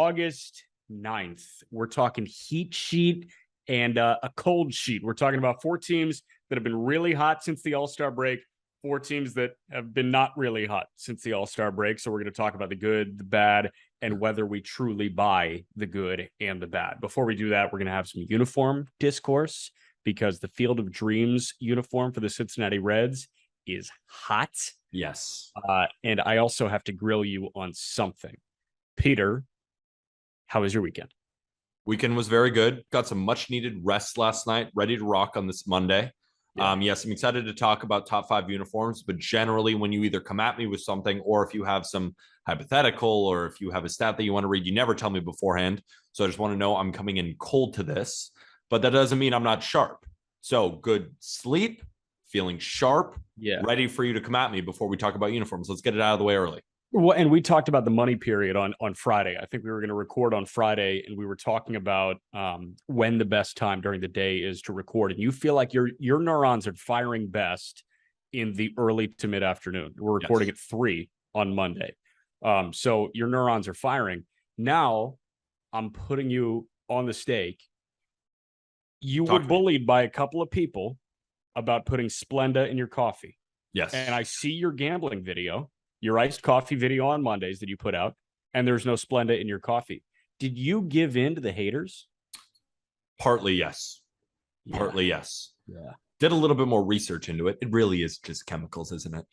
August 9th. We're talking heat sheet and a cold sheet. We're talking about 4 teams that have been really hot since the All-Star break, 4 teams that have been not really hot since the All-Star break. So we're going to talk about the good, the bad, and whether we truly buy the good and the bad. Before we do that, we're going to have some uniform discourse because the Field of Dreams uniform for the Cincinnati Reds is hot. Yes. And I also have to grill you on something. Peter, how was your weekend? Weekend was very good. Got some much needed rest last night. Ready to rock on this Monday. Yeah. Yes, I'm excited to talk about top 5 uniforms, but generally when you either come at me with something or if you have some hypothetical or if you have a stat that you want to read, you never tell me beforehand. So I just want to know I'm coming in cold to this, but that doesn't mean I'm not sharp. So good sleep, feeling sharp, ready for you to come at me before we talk about uniforms. Let's get it out of the way early. Well, and we talked about the money period on Friday. I think we were going to record on Friday, and we were talking about when the best time during the day is to record. And you feel like your neurons are firing best in the early to mid afternoon. We're recording at 3 on Monday, so your neurons are firing. Now, I'm putting you on the stake. You were bullied by a couple of people about putting Splenda in your coffee. Yes, and I see your gambling video. Your iced coffee video on Mondays that you put out, and there's no Splenda in your coffee. Did you give in to the haters? Partly, yes. Partly, yes. Yeah. Did a little bit more research into it. It really is just chemicals, isn't it?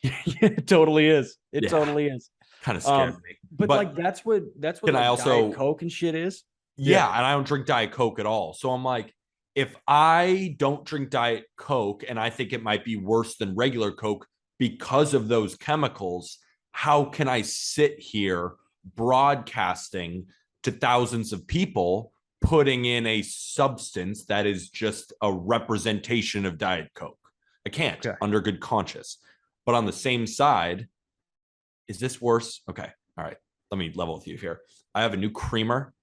It totally is. It totally is. Kind of scared me. But like that's what can I also Diet Coke and shit is. Yeah, and I don't drink Diet Coke at all. So I'm like, if I don't drink Diet Coke and I think it might be worse than regular Coke because of those chemicals, how can I sit here broadcasting to thousands of people, putting in a substance that is just a representation of Diet Coke? I can't under good conscience. But on the same side, is this worse? Okay. All right. Let me level with you here. I have a new creamer,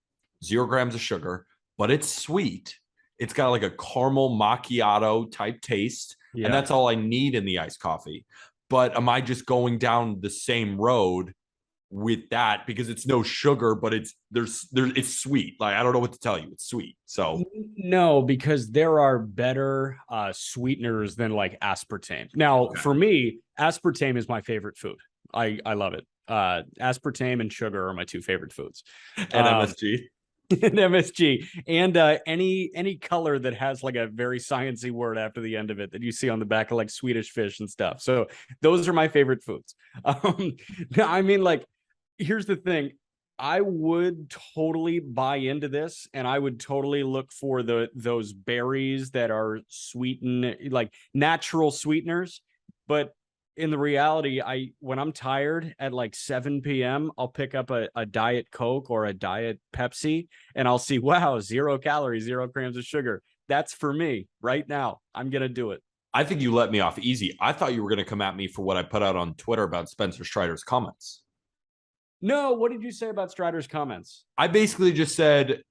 0 grams of sugar, but it's sweet. It's got like a caramel macchiato type taste. And that's all I need in the iced coffee. But am I just going down the same road with that because it's no sugar, but it's sweet? Like, I don't know what to tell you. It's sweet. So no, because there are better sweeteners than like aspartame. Now, for me, aspartame is my favorite food. I love it. Aspartame and sugar are my 2 favorite foods. And MSG. And MSG and any color that has like a very sciencey word after the end of it that you see on the back of like Swedish fish and stuff. So those are my favorite foods. I mean, like, here's the thing. I would totally buy into this, and I would totally look for those berries that are sweetened, like natural sweeteners. But in the reality, when I'm tired at like 7 p.m., I'll pick up a Diet Coke or a Diet Pepsi, and I'll see, wow, 0 calories, 0 grams of sugar. That's for me right now. I'm going to do it. I think you let me off easy. I thought you were going to come at me for what I put out on Twitter about Spencer Strider's comments. No, what did you say about Strider's comments? I basically just said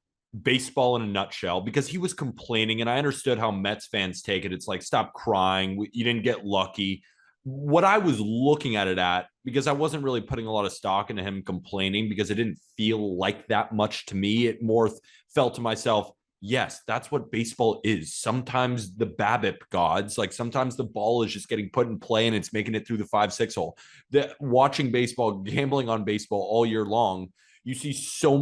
baseball in a nutshell because he was complaining, and I understood how Mets fans take it. It's like, stop crying. You didn't get lucky. What I was looking at it at, because I wasn't really putting a lot of stock into him complaining because it didn't feel like that much to me. It more felt to myself, yes, that's what baseball is. Sometimes the BABIP gods, like sometimes the ball is just getting put in play and it's making it through the 5-6 hole. Watching baseball, gambling on baseball all year long, you see so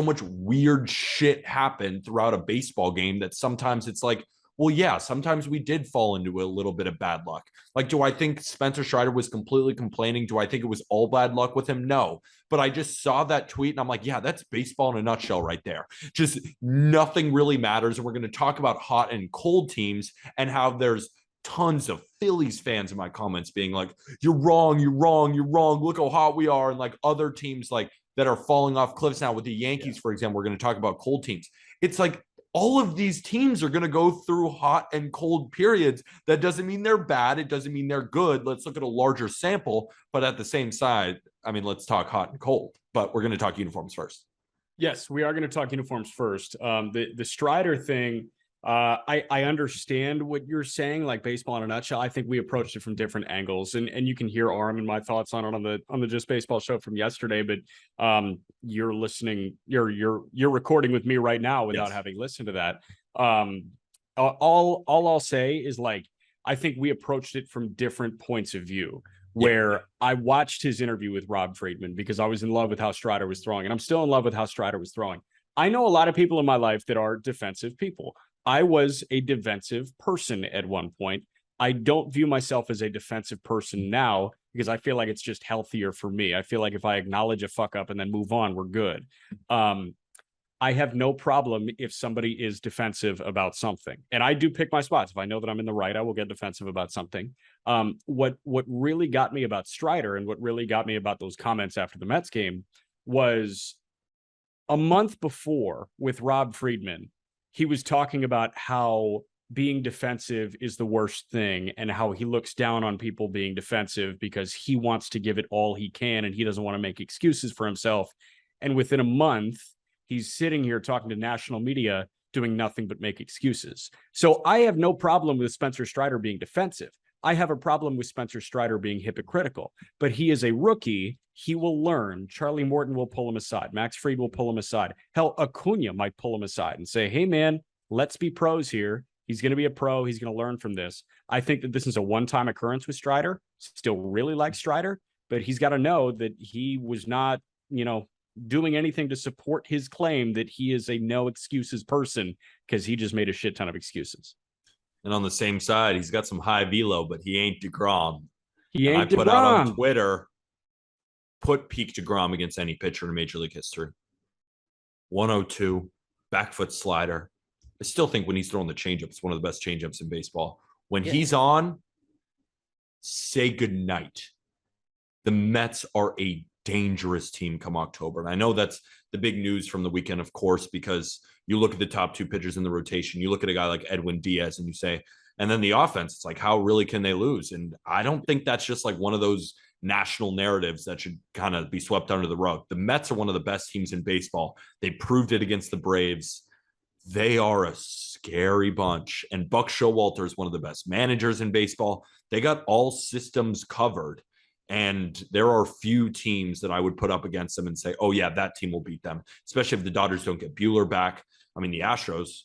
much weird shit happen throughout a baseball game that sometimes it's like, well, yeah, sometimes we did fall into a little bit of bad luck. Like, do I think Spencer Strider was completely complaining? Do I think it was all bad luck with him? No. But I just saw that tweet and I'm like, yeah, that's baseball in a nutshell right there. Just nothing really matters. And we're going to talk about hot and cold teams and how there's tons of Phillies fans in my comments being like, you're wrong. Look how hot we are. And like other teams like that are falling off cliffs now with the Yankees, for example. We're going to talk about cold teams. It's like, all of these teams are going to go through hot and cold periods. That doesn't mean they're bad. It doesn't mean they're good. Let's look at a larger sample. But at the same side, I mean, let's talk hot and cold. But we're going to talk uniforms first. Yes, we are going to talk uniforms first. The Strider thing, I understand what you're saying, like baseball in a nutshell. I think we approached it from different angles, and you can hear Arm and my thoughts on it on the Just Baseball show from yesterday. But you're listening, you're recording with me right now without Yes. having listened to that. All I'll say is like I think we approached it from different points of view. Where I watched his interview with Rob Friedman because I was in love with how Strider was throwing, and I'm still in love with how Strider was throwing. I know a lot of people in my life that are defensive people. I was a defensive person at one point. I don't view myself as a defensive person now because I feel like it's just healthier for me. I feel like if I acknowledge a fuck up and then move on, we're good. I have no problem if somebody is defensive about something. And I do pick my spots. If I know that I'm in the right, I will get defensive about something. What really got me about Strider and what really got me about those comments after the Mets game was a month before with Rob Friedman, he was talking about how being defensive is the worst thing and how he looks down on people being defensive because he wants to give it all he can and he doesn't want to make excuses for himself. And within a month, he's sitting here talking to national media doing nothing but make excuses. So I have no problem with Spencer Strider being defensive. I have a problem with Spencer Strider being hypocritical, but he is a rookie. He will learn. Charlie Morton will pull him aside. Max Fried will pull him aside. Hell, Acuna might pull him aside and say, hey, man, let's be pros here. He's going to be a pro. He's going to learn from this. I think that this is a one-time occurrence with Strider. Still really like Strider, but he's got to know that he was not, doing anything to support his claim that he is a no excuses person because he just made a shit ton of excuses. And on the same side, he's got some high velo, but he ain't DeGrom. He ain't I put out on DeGrom. Twitter, put peak DeGrom against any pitcher in Major League history. 102, back foot slider. I still think when he's throwing the changeup, it's one of the best changeups in baseball. When he's on, say goodnight. The Mets are a dangerous team come October. And I know that's the big news from the weekend, of course, because you look at the top two pitchers in the rotation, you look at a guy like Edwin Diaz and you say, and then the offense, it's like, how really can they lose? And I don't think that's just like one of those national narratives that should kind of be swept under the rug. The Mets are one of the best teams in baseball. They proved it against the Braves. They are a scary bunch. And Buck Showalter is one of the best managers in baseball. They got all systems covered. And there are few teams that I would put up against them and say, oh, yeah, that team will beat them, especially if the Dodgers don't get Buehler back. I mean, the Astros,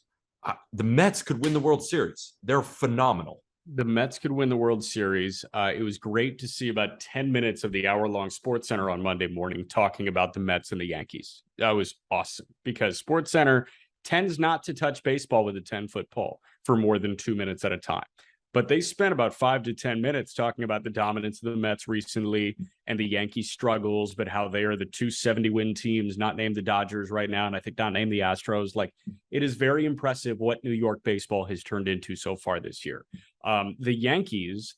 the Mets could win the World Series. They're phenomenal. The Mets could win the World Series. It was great to see about 10 minutes of the hour-long Sports Center on Monday morning talking about the Mets and the Yankees. That was awesome because Sports Center tends not to touch baseball with a 10-foot pole for more than 2 minutes at a time. But they spent about 5 to 10 minutes talking about the dominance of the Mets recently and the Yankees struggles, but how they are the 270-win teams, not named the Dodgers right now, and I think not named the Astros. Like, it is very impressive what New York baseball has turned into so far this year. The Yankees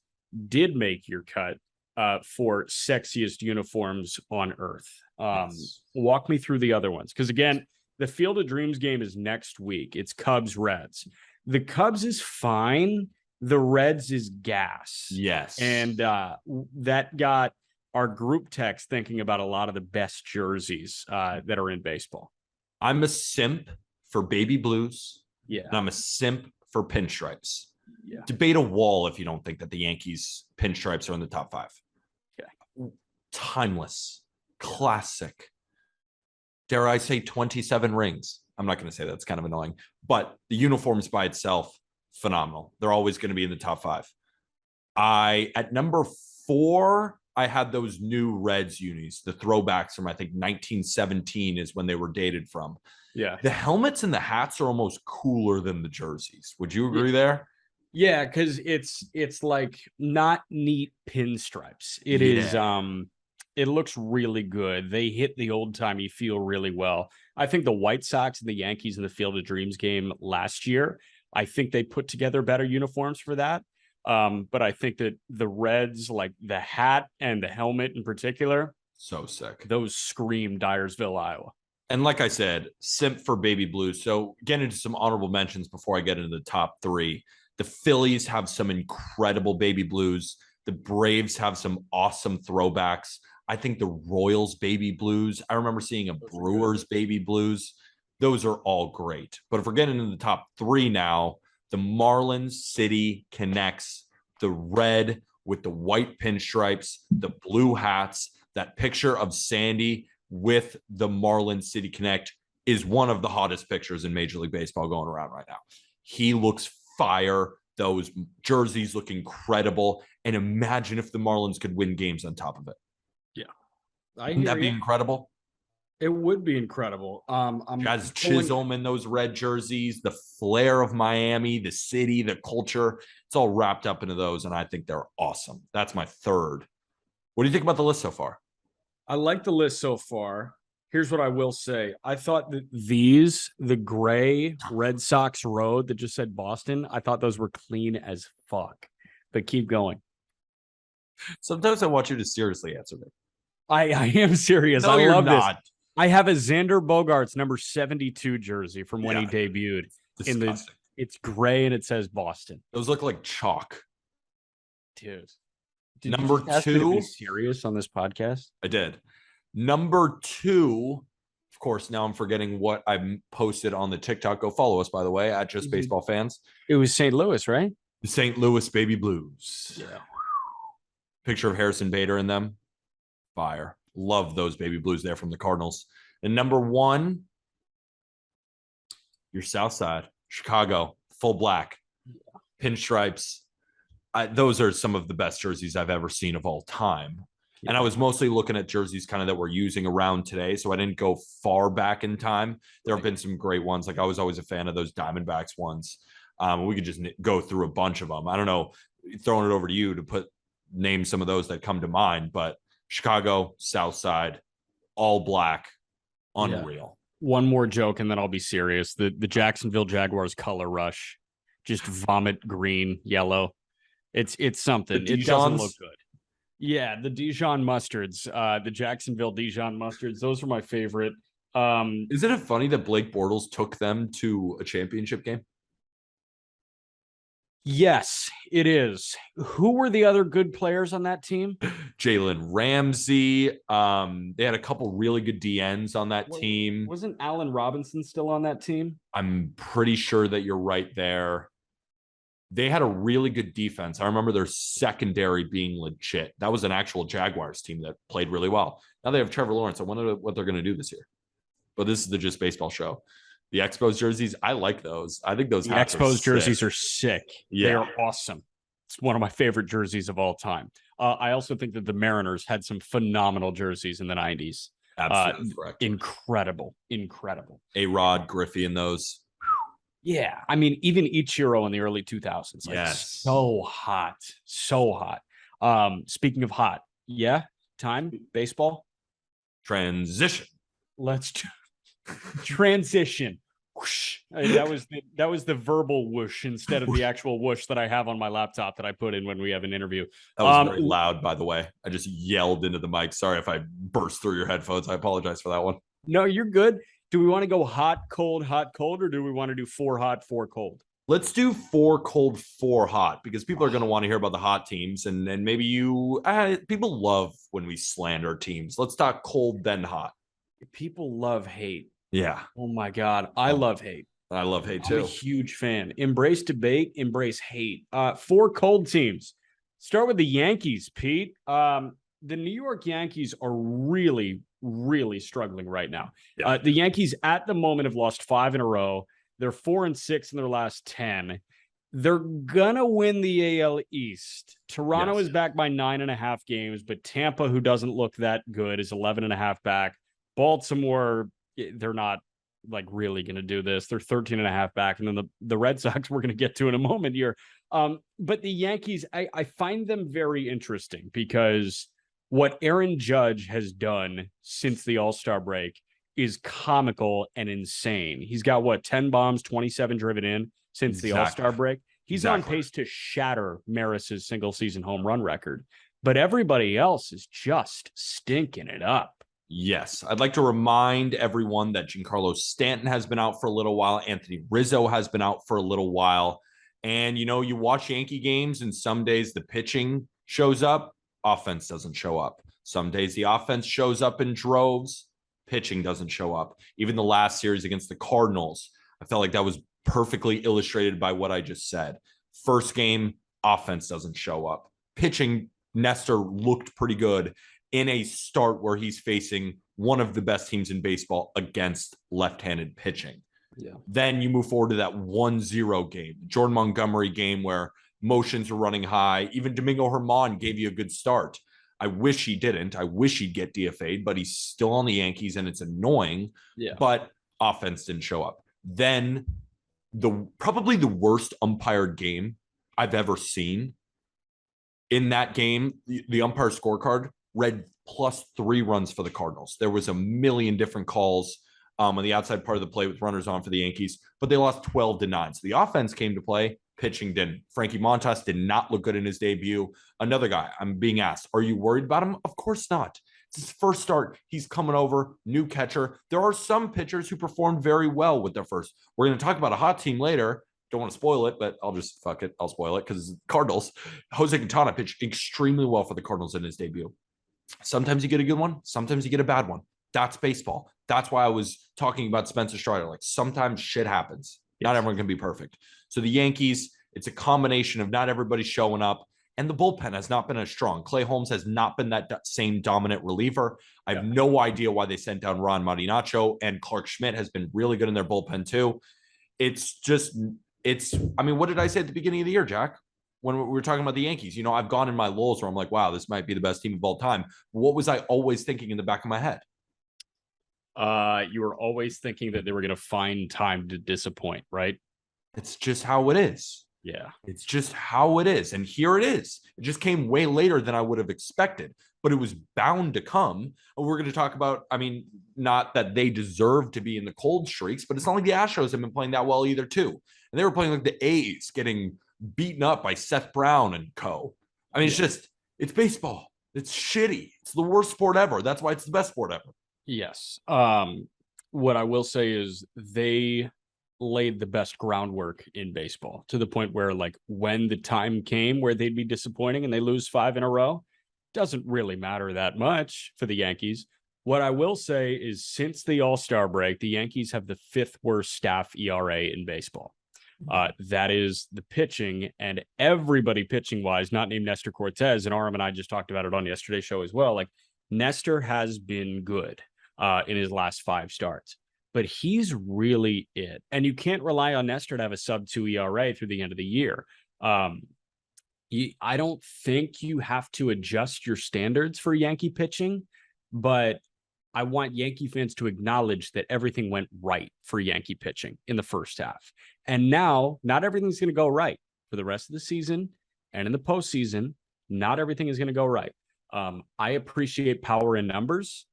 did make your cut for sexiest uniforms on earth. Walk me through the other ones. Because, again, the Field of Dreams game is next week. It's Cubs-Reds. The Cubs is fine. The Reds is gas. Yes. And that got our group text thinking about a lot of the best jerseys that are in baseball. I'm a simp for baby blues. Yeah. And I'm a simp for pinstripes. Yeah. Debate a wall if you don't think that the Yankees pinstripes are in the top 5. Okay. Timeless. Classic. Dare I say 27 rings? I'm not going to say that's kind of annoying. But the uniforms by itself, phenomenal. They're always going to be in the top 5. At number 4, I had those new Reds unis, the throwbacks from I think 1917 is when they were dated from. Yeah. The helmets and the hats are almost cooler than the jerseys. Would you agree there? Yeah, because it's like not neat pinstripes. It is it looks really good. They hit the old-timey feel really well. I think the White Sox and the Yankees in the Field of Dreams game last year, I think they put together better uniforms for that. But I think that the Reds, like the hat and the helmet in particular, so sick. Those scream Dyersville, Iowa. And like I said, simp for baby blues. So getting into some honorable mentions before I get into the top 3. The Phillies have some incredible baby blues. The Braves have some awesome throwbacks. I think the Royals baby blues. I remember seeing a Brewers baby blues. Those are all great. But if we're getting into the top three now, the Marlins City connects the red with the white pinstripes, the blue hats, that picture of Sandy with the Marlins City Connect is one of the hottest pictures in Major League Baseball going around right now. He looks fire. Those jerseys look incredible. And imagine if the Marlins could win games on top of it. Yeah. Wouldn't that be incredible? It would be incredible. Jazz Chisholm in those red jerseys, the flair of Miami, the city, the culture, it's all wrapped up into those. And I think they're awesome. That's my third. What do you think about the list so far? I like the list so far. Here's what I will say. I thought that the gray Red Sox road that just said Boston, I thought those were clean as fuck. But keep going. Sometimes I want you to seriously answer me. I am serious. No, I love not. this. I have a Xander Bogaerts number 72 jersey from when he debuted. It's gray and it says Boston. Those look like chalk. Dude. Number two. To be serious on this podcast? I did. Number two, of course, now I'm forgetting what I posted on the TikTok. Go follow us, by the way, at Just Baseball Fans. It was St. Louis, right? The St. Louis Baby Blues. Yeah. Picture of Harrison Bader in them. Fire. Love those Baby Blues there from the Cardinals. And number one, your South Side, Chicago, full black, pinstripes. Those are some of the best jerseys I've ever seen of all time. Yeah. And I was mostly looking at jerseys kind of that we're using around today. So I didn't go far back in time. There have been some great ones. Like I was always a fan of those Diamondbacks ones. We could just go through a bunch of them. I don't know, throwing it over to you to name some of those that come to mind, but Chicago, South Side, all black, unreal. Yeah. One more joke and then I'll be serious. The Jacksonville Jaguars color rush, just vomit green, yellow. It's something. It doesn't look good. Yeah, the Dijon mustards, the Jacksonville Dijon mustards. Those are my favorite. Isn't it funny that Blake Bortles took them to a championship game? Yes, it is. Who were the other good players on that team? Jalen Ramsey. They had a couple really good DNs on that team. Wasn't Allen Robinson still on that team? I'm pretty sure that you're right there. They had a really good defense. I remember their secondary being legit. That was an actual Jaguars team that played really well. Now they have Trevor Lawrence. I wonder what they're going to do this year. But this is the Just Baseball show. The Expos jerseys, I like those. I think those Expos jerseys are sick. Yeah. They are awesome. It's one of my favorite jerseys of all time. I also think that the Mariners had some phenomenal jerseys in the 90s. Absolutely correct. Incredible. A-Rod, Griffey in those. Yeah. I mean, even Ichiro in the early 2000s. Like, yes. So hot. Speaking of hot. Yeah. Time. Baseball. Transition. Let's do transition. Whoosh. That was the verbal whoosh instead of the actual whoosh that I have on my laptop that I put in when we have an interview. That was very loud, by the way. I just yelled into the mic. Sorry if I burst through your headphones. I apologize for that one. No, you're good. Do we want to go hot, cold, or do we want to do 4 hot, 4 cold? Let's do 4 cold, 4 hot, because people are going to want to hear about the hot teams. And maybe people love when we slander teams. Let's talk cold, then hot. People love hate. Yeah. Oh my God. I love hate. I love hate too. I'm a huge fan. Embrace debate, embrace hate. 4 cold teams. Start with the Yankees, Pete. The New York Yankees are really, really struggling right now. Yeah. The Yankees at the moment have lost 5 in a row. They're 4-6 in their last 10. They're gonna win the AL East. Toronto is back by 9.5 games, but Tampa, who doesn't look that good, is 11.5 back. Baltimore, they're not like really going to do this. They're 13.5 back. And then the Red Sox we're going to get to in a moment here. But the Yankees, I find them very interesting because what Aaron Judge has done since the All-Star break is comical and insane. He's got 10 bombs, 27 driven in since the All-Star break. He's on pace to shatter Maris's single season home run record, but everybody else is just stinking it up. Yes. I'd like to remind everyone that Giancarlo Stanton has been out for a little while. Anthony Rizzo has been out for a little while. And, you watch Yankee games and some days the pitching shows up, offense doesn't show up. Some days the offense shows up in droves, pitching doesn't show up. Even the last series against the Cardinals, I felt like that was perfectly illustrated by what I just said. First game, offense doesn't show up. Pitching, Nestor looked pretty good in a start where he's facing one of the best teams in baseball against left-handed pitching. Yeah. Then you move forward to that 1-0 game, Jordan Montgomery game where motions were running high. Even Domingo Germán gave you a good start. I wish he didn't. I wish he'd get DFA'd, but he's still on the Yankees and it's annoying. Yeah. But offense didn't show up. Then probably the worst umpired game I've ever seen. In that game, the umpire scorecard read +3 runs for the Cardinals. There was a million different calls on the outside part of the play with runners on for the Yankees, but they lost 12-9. So the offense came to play, pitching didn't. Frankie Montas did not look good in his debut. Another guy, I'm being asked, are you worried about him? Of course not. It's his first start. He's coming over, new catcher. There are some pitchers who performed very well with their first. We're going to talk about a hot team later. Don't want to spoil it, but I'll just fuck it. I'll spoil it because Cardinals. Jose Quintana pitched extremely well for the Cardinals in his debut. Sometimes you get a good one. Sometimes you get a bad one. That's baseball. That's why I was talking about Spencer Strider. Like sometimes shit happens. Yes. Not everyone can be perfect. So the Yankees, it's a combination of not everybody showing up, and the bullpen has not been as strong. Clay Holmes has not been that same dominant reliever. I have no idea why they sent down Ron Marinaccio, and Clark Schmidt has been really good in their bullpen too. I mean, what did I say at the beginning of the year, Jack? When we were talking about the Yankees, I've gone in my lulls where I'm like, wow, this might be the best team of all time. What was I always thinking in the back of my head? You were always thinking that they were going to find time to disappoint, right? It's just how it is. Yeah. It's just how it is. And here it is. It just came way later than I would have expected, but it was bound to come. And we're going to talk about, I mean, not that they deserve to be in the cold streaks, but it's not like the Astros have been playing that well either, too. And they were playing like the A's, getting beaten up by Seth Brown and co. I mean, it's baseball. It's shitty. It's the worst sport ever. That's why it's the best sport ever. Yes. What I will say is they laid the best groundwork in baseball to the point where, like, when the time came where they'd be disappointing and they lose 5 in a row, doesn't really matter that much for the Yankees. What I will say is since the All-Star break, the Yankees have the 5th worst staff ERA in baseball. That is the pitching, and everybody pitching wise, not named Nestor Cortez, and Aram and I just talked about it on yesterday's show as well. Like, Nestor has been good in his last 5 starts, but he's really it. And you can't rely on Nestor to have a sub-2 ERA through the end of the year. I don't think you have to adjust your standards for Yankee pitching, but I want Yankee fans to acknowledge that everything went right for Yankee pitching in the first half. And now, not everything's going to go right for the rest of the season. And in the postseason, not everything is going to go right. I appreciate power in numbers.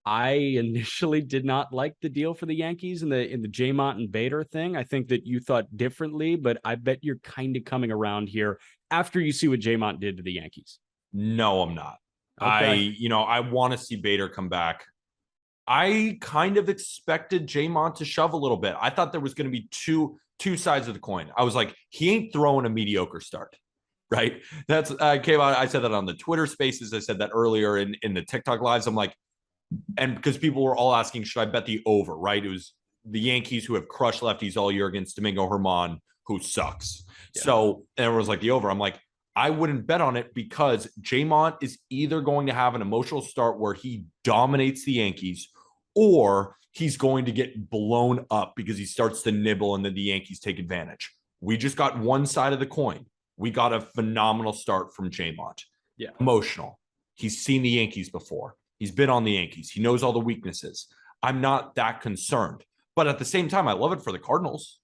I initially did not like the deal for the Yankees in the Jamont and Bader thing. I think that you thought differently, but I bet you're kind of coming around here after you see what Jamont did to the Yankees. No, I'm not. Okay. I want to see Bader come back. I kind of expected Jamont to shove a little bit. I thought there was going to be two sides of the coin. I was like, he ain't throwing a mediocre start, right? That's came out. I said that on the Twitter Spaces. I said that earlier in the TikTok lives. I'm like, and because people were all asking, should I bet the over? Right? It was the Yankees who have crushed lefties all year against Domingo Germán, who sucks. Yeah. So everyone was like the over. I'm like, I wouldn't bet on it because Jamont is either going to have an emotional start where he dominates the Yankees, or he's going to get blown up because he starts to nibble and then the Yankees take advantage. We just got one side of the coin. We got a phenomenal start from Jamont. Yeah. Emotional. He's seen the Yankees before. He's been on the Yankees. He knows all the weaknesses. I'm not that concerned. But at the same time, I love it for the Cardinals.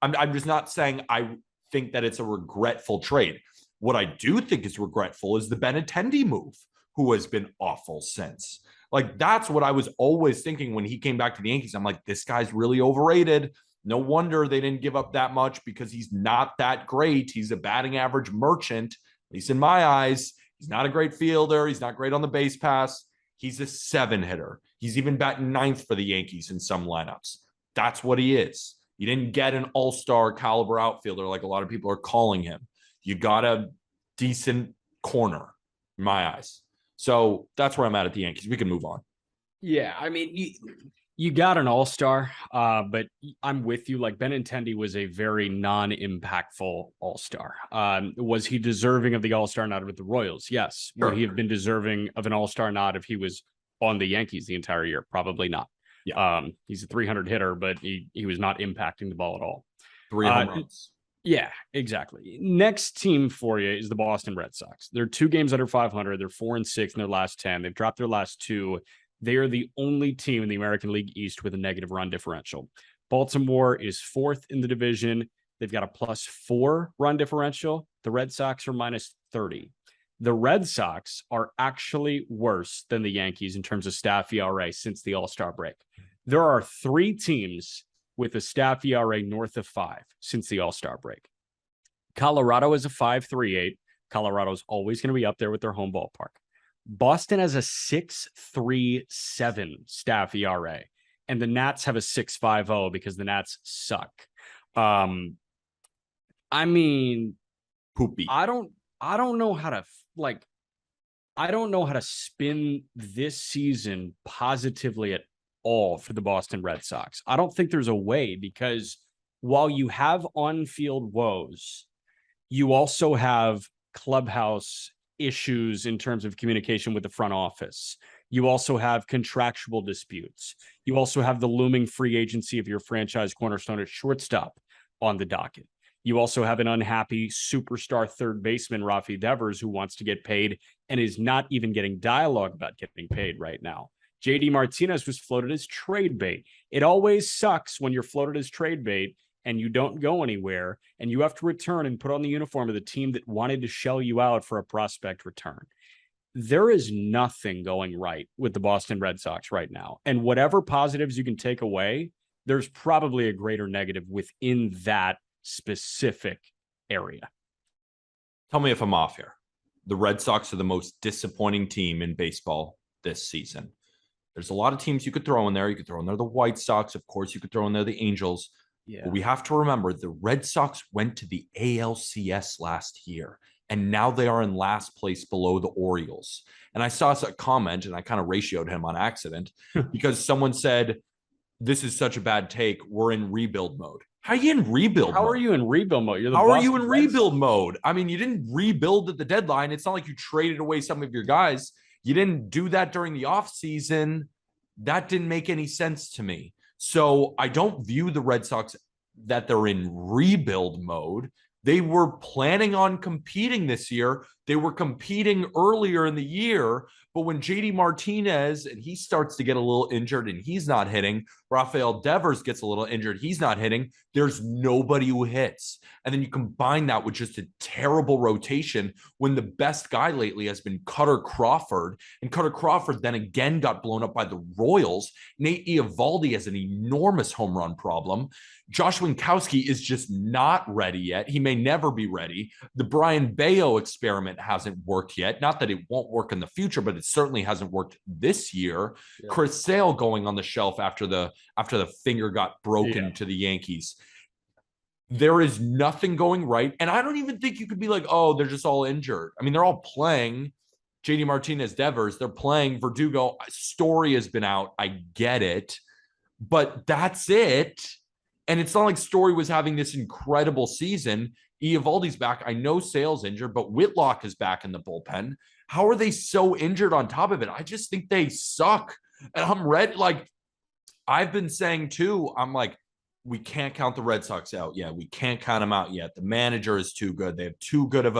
I'm just not saying I think that it's a regretful trade. What I do think is regretful is the Benintendi move, who has been awful since. Like, that's what I was always thinking when he came back to the Yankees. I'm like, this guy's really overrated. No wonder they didn't give up that much because he's not that great. He's a batting average merchant, at least in my eyes. He's not a great fielder. He's not great on the base pass. He's a 7 hitter. He's even batting 9th for the Yankees in some lineups. That's what he is. You didn't get an all-star caliber outfielder like a lot of people are calling him. You got a decent corner in my eyes. So that's where I'm at the Yankees. We can move on. Yeah, I mean, you got an all-star, but I'm with you. Like Benintendi was a very non-impactful all-star. Was he deserving of the all-star nod with the Royals? Yes. Would he Sure. have been deserving of an all-star nod if he was on the Yankees the entire year? Probably not. Yeah. He's a 300 hitter, but he was not impacting the ball at all. Three home runs. Yeah, exactly. Next team for you is the Boston Red Sox. They're 2 games under 500. They're 4-6 in their last 10. They've dropped their last 2. They are the only team in the American League East with a negative run differential. Baltimore is 4th in the division. They've got a +4 run differential. The Red Sox are -30. The Red Sox are actually worse than the Yankees in terms of staff ERA since the All-Star break. There are 3 teams with a staff ERA north of 5 since the All-Star break. Colorado is a 5.38. Colorado's always going to be up there with their home ballpark. Boston has a 6.37 staff ERA, and the Nats have a 6.50 because the Nats suck. I mean, Poopy. I don't know how to I don't know how to spin this season positively at all for the Boston Red Sox. I don't think there's a way, because while you have on-field woes, you also have clubhouse issues in terms of communication with the front office. You also have contractual disputes. You also have the looming free agency of your franchise cornerstone at shortstop on the docket. You also have an unhappy superstar third baseman, Rafi Devers, who wants to get paid and is not even getting dialogue about getting paid right now. JD Martinez was floated as trade bait. It always sucks when you're floated as trade bait and you don't go anywhere, and you have to return and put on the uniform of the team that wanted to shell you out for a prospect return. There is nothing going right with the Boston Red Sox right now. And whatever positives you can take away, there's probably a greater negative within that specific area. Tell me if I'm off here. The Red Sox are the most disappointing team in baseball this season. There's a lot of teams you could throw in there. You could throw in there the White Sox. Of course, you could throw in there the Angels. Yeah. But we have to remember the Red Sox went to the ALCS last year, and now they are in last place below the Orioles. And I saw a comment, and I kind of ratioed him on accident because someone said, this is such a bad take. We're in rebuild mode. How are you in rebuild How mode? are you in rebuild mode? How are you in rebuild mode? I mean, you didn't rebuild at the deadline. It's not like you traded away some of your guys. You didn't do that during the offseason. That didn't make any sense to me. So I don't view the Red Sox that they're in rebuild mode. They were planning on competing this year. They were competing earlier in the year, but when JD Martinez and he starts to get a little injured and he's not hitting, Rafael Devers gets a little injured, he's not hitting, there's nobody who hits. And then you combine that with just a terrible rotation when the best guy lately has been Cutter Crawford, and Cutter Crawford then again got blown up by the Royals. Nate Eovaldi has an enormous home run problem. Josh Winkowski is just not ready yet. He may never be ready. The Brian Bayo experiment hasn't worked yet. Not that it won't work in the future, but it certainly hasn't worked this year. Yeah. Chris Sale going on the shelf after the finger got broken to the Yankees. There is nothing going right. And I don't even think you could be like, oh, they're just all injured. I mean, they're all playing. JD Martinez, Devers, they're playing. Verdugo, Story has been out. I get it. But that's it. And it's not like Story was having this incredible season. Eovaldi's back. I know Sale's injured, but Whitlock is back in the bullpen. How are they so injured on top of it? I just think they suck. And I'm ready. Like, I've been saying too, I'm like, we can't count the Red Sox out yet. We can't count them out yet. The manager is too good. They have too good of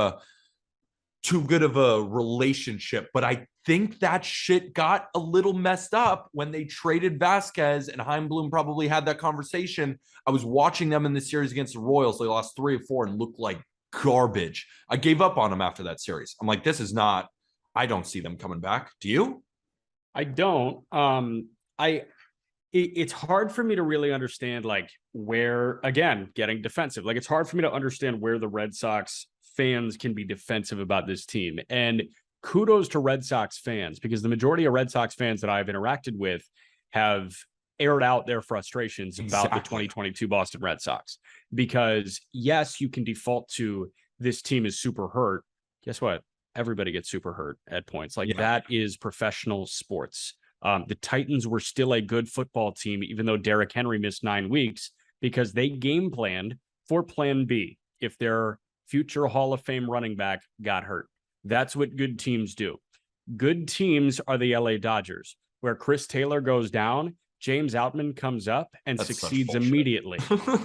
a relationship. But I think that shit got a little messed up when they traded Vasquez, and Heimblum probably had that conversation. I was watching them in the series against the Royals. They lost 3 of 4 and looked like garbage. I gave up on them after that series. I'm like, this is not, I don't see them coming back. Do you? I don't. It's hard for me to really understand, like, where, again, getting defensive. Like, it's hard for me to understand where the Red Sox fans can be defensive about this team. And kudos to Red Sox fans, because the majority of Red Sox fans that I've interacted with have aired out their frustrations about the 2022 Boston Red Sox. Because, yes, you can default to this team is super hurt. Guess what? Everybody gets super hurt at points. Like, that is professional sports. The Titans were still a good football team, even though Derrick Henry missed 9 weeks, because they game planned for plan B if their future Hall of Fame running back got hurt. That's what good teams do. Good teams are the LA Dodgers, where Chris Taylor goes down, James Outman comes up and succeeds immediately.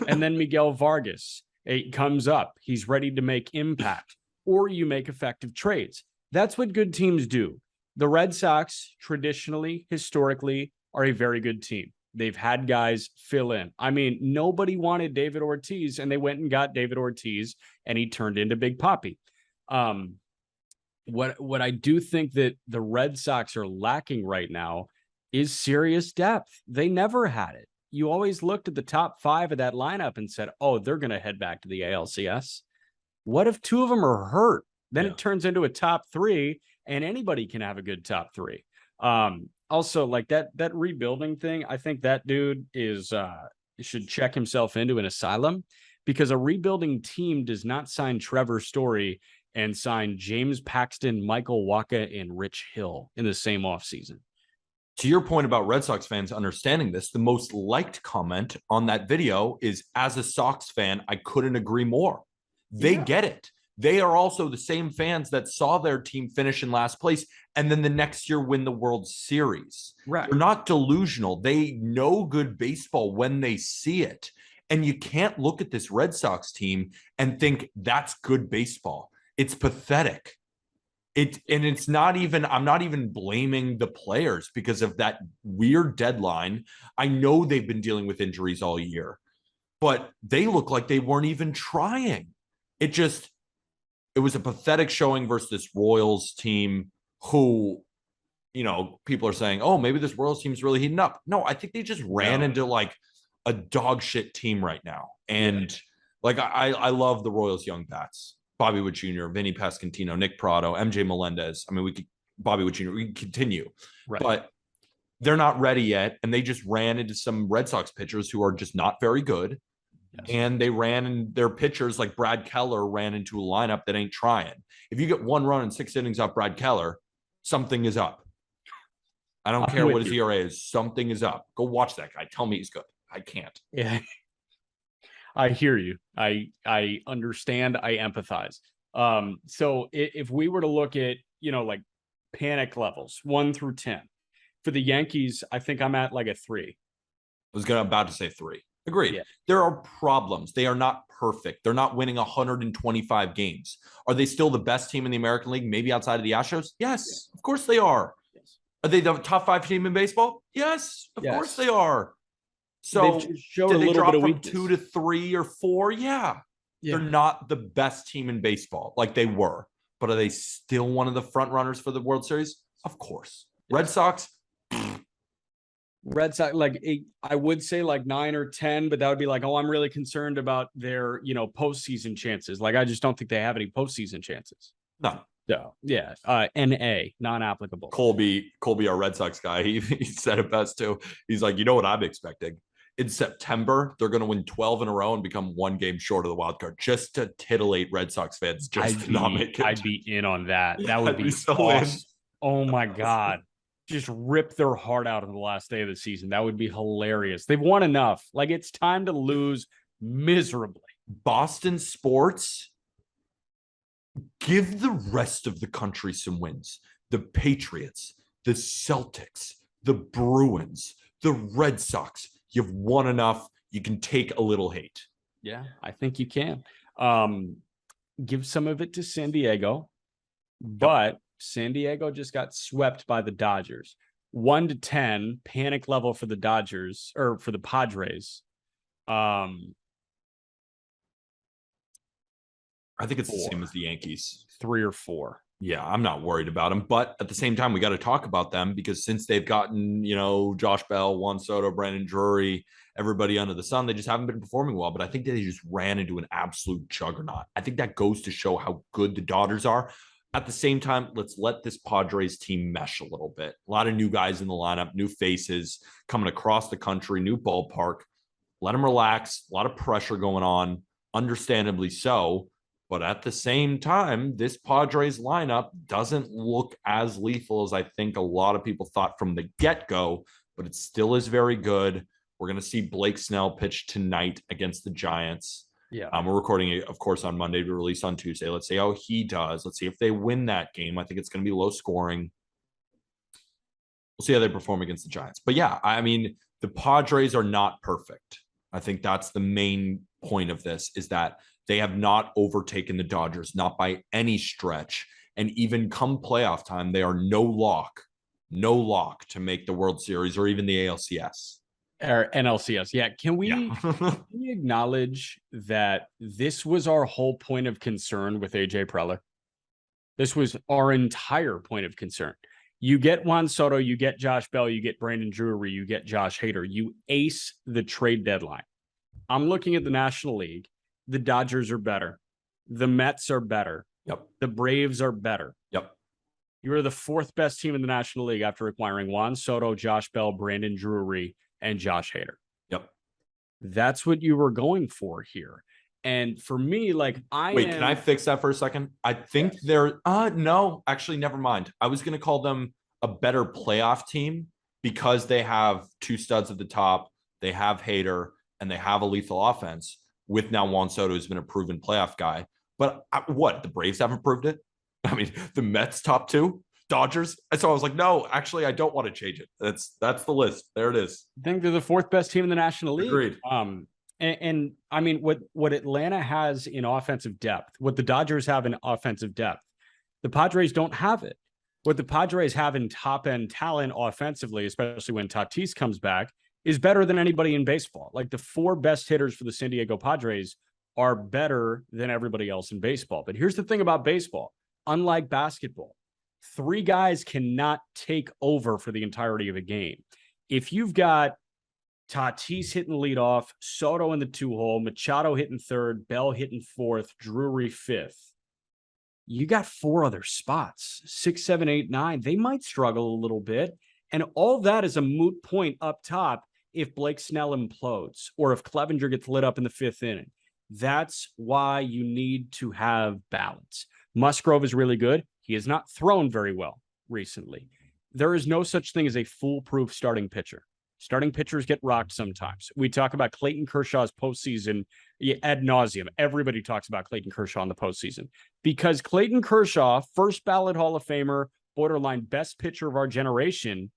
And then Miguel Vargas, it comes up. He's ready to make impact, or you make effective trades. That's what good teams do. The Red Sox traditionally, historically, are a very good team. They've had guys fill in. I mean, nobody wanted David Ortiz, and they went and got David Ortiz, and he turned into Big Papi. What I do think that the Red Sox are lacking right now is serious depth. They never had it. You always looked at the top 5 of that lineup and said, oh, they're going to head back to the ALCS. What if 2 of them are hurt? Then it turns into a top 3, and anybody can have a good top 3. Also, like that rebuilding thing, I think that dude should check himself into an asylum, because a rebuilding team does not sign Trevor Story and sign James Paxton, Michael Wacha, and Rich Hill in the same offseason. To your point about Red Sox fans understanding this, the most liked comment on that video is, as a Sox fan, I couldn't agree more. They get it. They are also the same fans that saw their team finish in last place and then the next year win the World Series. Right. They're not delusional. They know good baseball when they see it. And you can't look at this Red Sox team and think that's good baseball. It's pathetic. It's not even, I'm not even blaming the players because of that weird deadline. I know they've been dealing with injuries all year, but they look like they weren't even trying. It was a pathetic showing versus this Royals team who, you know, people are saying, oh, maybe this Royals team's really heating up. No, I think they just ran into like a dog shit team right now. And like, I love the Royals young bats. Bobby Witt Jr., Vinny Pasquantino, Nick Prado, MJ Melendez. I mean, Bobby Witt Jr., we can continue. Right. But they're not ready yet. And they just ran into some Red Sox pitchers who are just not very good. Yes. And they ran in their pitchers like Brad Keller ran into a lineup that ain't trying. If you get 1 run in 6 innings off Brad Keller, something is up. I don't care what his ERA is. Something is up. Go watch that guy. Tell me he's good. I can't. Yeah. I hear you. I understand. I empathize. So if we were to look at, you know, like panic levels 1 through 10 for the Yankees, I think I'm at like a 3. I was about to say 3. Agreed. Yeah. There are problems. They are not perfect. They're not winning 125 games. Are they still the best team in the American League, maybe outside of the Astros? Yes, of course they are. Yes. Are they the top 5 team in baseball? Yes, of course they are. So did they drop from 2 to 3 or 4? Yeah. They're not the best team in baseball like they were. But are they still one of the front runners for the World Series? Of course. Red Sox, like I would say like 9 or 10, but that would be like, oh, I'm really concerned about their, you know, postseason chances. Like, I just don't think they have any postseason chances. No. So yeah, NA, non-applicable. Colby, our Red Sox guy, he said it best too. He's like, you know what I'm expecting? In September, they're going to win 12 in a row and become 1 game short of the wild card, just to titillate Red Sox fans. I'd be in on that. That would be so awesome. Oh my God. Just rip their heart out on the last day of the season. That would be hilarious. They've won enough. Like, it's time to lose miserably. Boston sports, give the rest of the country some wins. The Patriots, the Celtics, the Bruins, the Red Sox. You've won enough. You can take a little hate. Yeah, I think you can. Give some of it to San Diego, but San Diego just got swept by the Dodgers. 1 to 10 panic level for the Dodgers, or for the Padres. I think it's 4. The same as the Yankees. 3 or 4. Yeah, I'm not worried about them. But at the same time, we got to talk about them because since they've gotten, you know, Josh Bell, Juan Soto, Brandon Drury, everybody under the sun, they just haven't been performing well. But I think they just ran into an absolute juggernaut. I think that goes to show how good the Dodgers are. At the same time, let's let this Padres team mesh a little bit. A lot of new guys in the lineup, new faces coming across the country, new ballpark. Let them relax. A lot of pressure going on, understandably so. But at the same time, this Padres lineup doesn't look as lethal as I think a lot of people thought from the get-go, but it still is very good. We're going to see Blake Snell pitch tonight against the Giants. Yeah. We're recording it, of course, on Monday to release on Tuesday. Let's see how he does. Let's see if they win that game. I think it's going to be low scoring. We'll see how they perform against the Giants. But yeah, I mean, the Padres are not perfect. I think that's the main point of this, is that they have not overtaken the Dodgers, not by any stretch. And even come playoff time, they are no lock to make the World Series or even the ALCS. Or NLCS. Yeah. Can we acknowledge that this was our whole point of concern with AJ Preller? This was our entire point of concern. You get Juan Soto, you get Josh Bell, you get Brandon Drury, you get Josh Hader. You ace the trade deadline. I'm looking at the National League. The Dodgers are better. The Mets are better. Yep. The Braves are better. Yep. You are the fourth best team in the National League after acquiring Juan Soto, Josh Bell, Brandon Drury, and Josh Hader. Yep. That's what you were going for here. And for me, like, can I fix that for a second? I think they're no, actually, never mind. I was going to call them a better playoff team because they have two studs at the top. They have Hader and they have a lethal offense with now Juan Soto, who's been a proven playoff guy. But what? The Braves haven't proved it? I mean, the Mets top two, Dodgers. So I was like, no, actually, I don't want to change it. That's the list. There it is. I think they're the fourth best team in the National League. Agreed. And I mean, what Atlanta has in offensive depth, what the Dodgers have in offensive depth, the Padres don't have it. What the Padres have in top-end talent offensively, especially when Tatis comes back, is better than anybody in baseball. Like, the four best hitters for the San Diego Padres are better than everybody else in baseball. But here's the thing about baseball. Unlike basketball, three guys cannot take over for the entirety of a game. If you've got Tatis hitting leadoff, Soto in the 2-hole, Machado hitting third, Bell hitting fourth, Drury fifth, you got four other spots, 6, 7, 8, 9. They might struggle a little bit. And all that is a moot point up top if Blake Snell implodes or if Clevenger gets lit up in the fifth inning. That's why you need to have balance. Musgrove is really good. He has not thrown very well recently. There is no such thing as a foolproof starting pitcher. Starting pitchers get rocked sometimes. We talk about Clayton Kershaw's postseason ad nauseum. Everybody talks about Clayton Kershaw in the postseason because Clayton Kershaw, first ballot Hall of Famer, borderline best pitcher of our generation,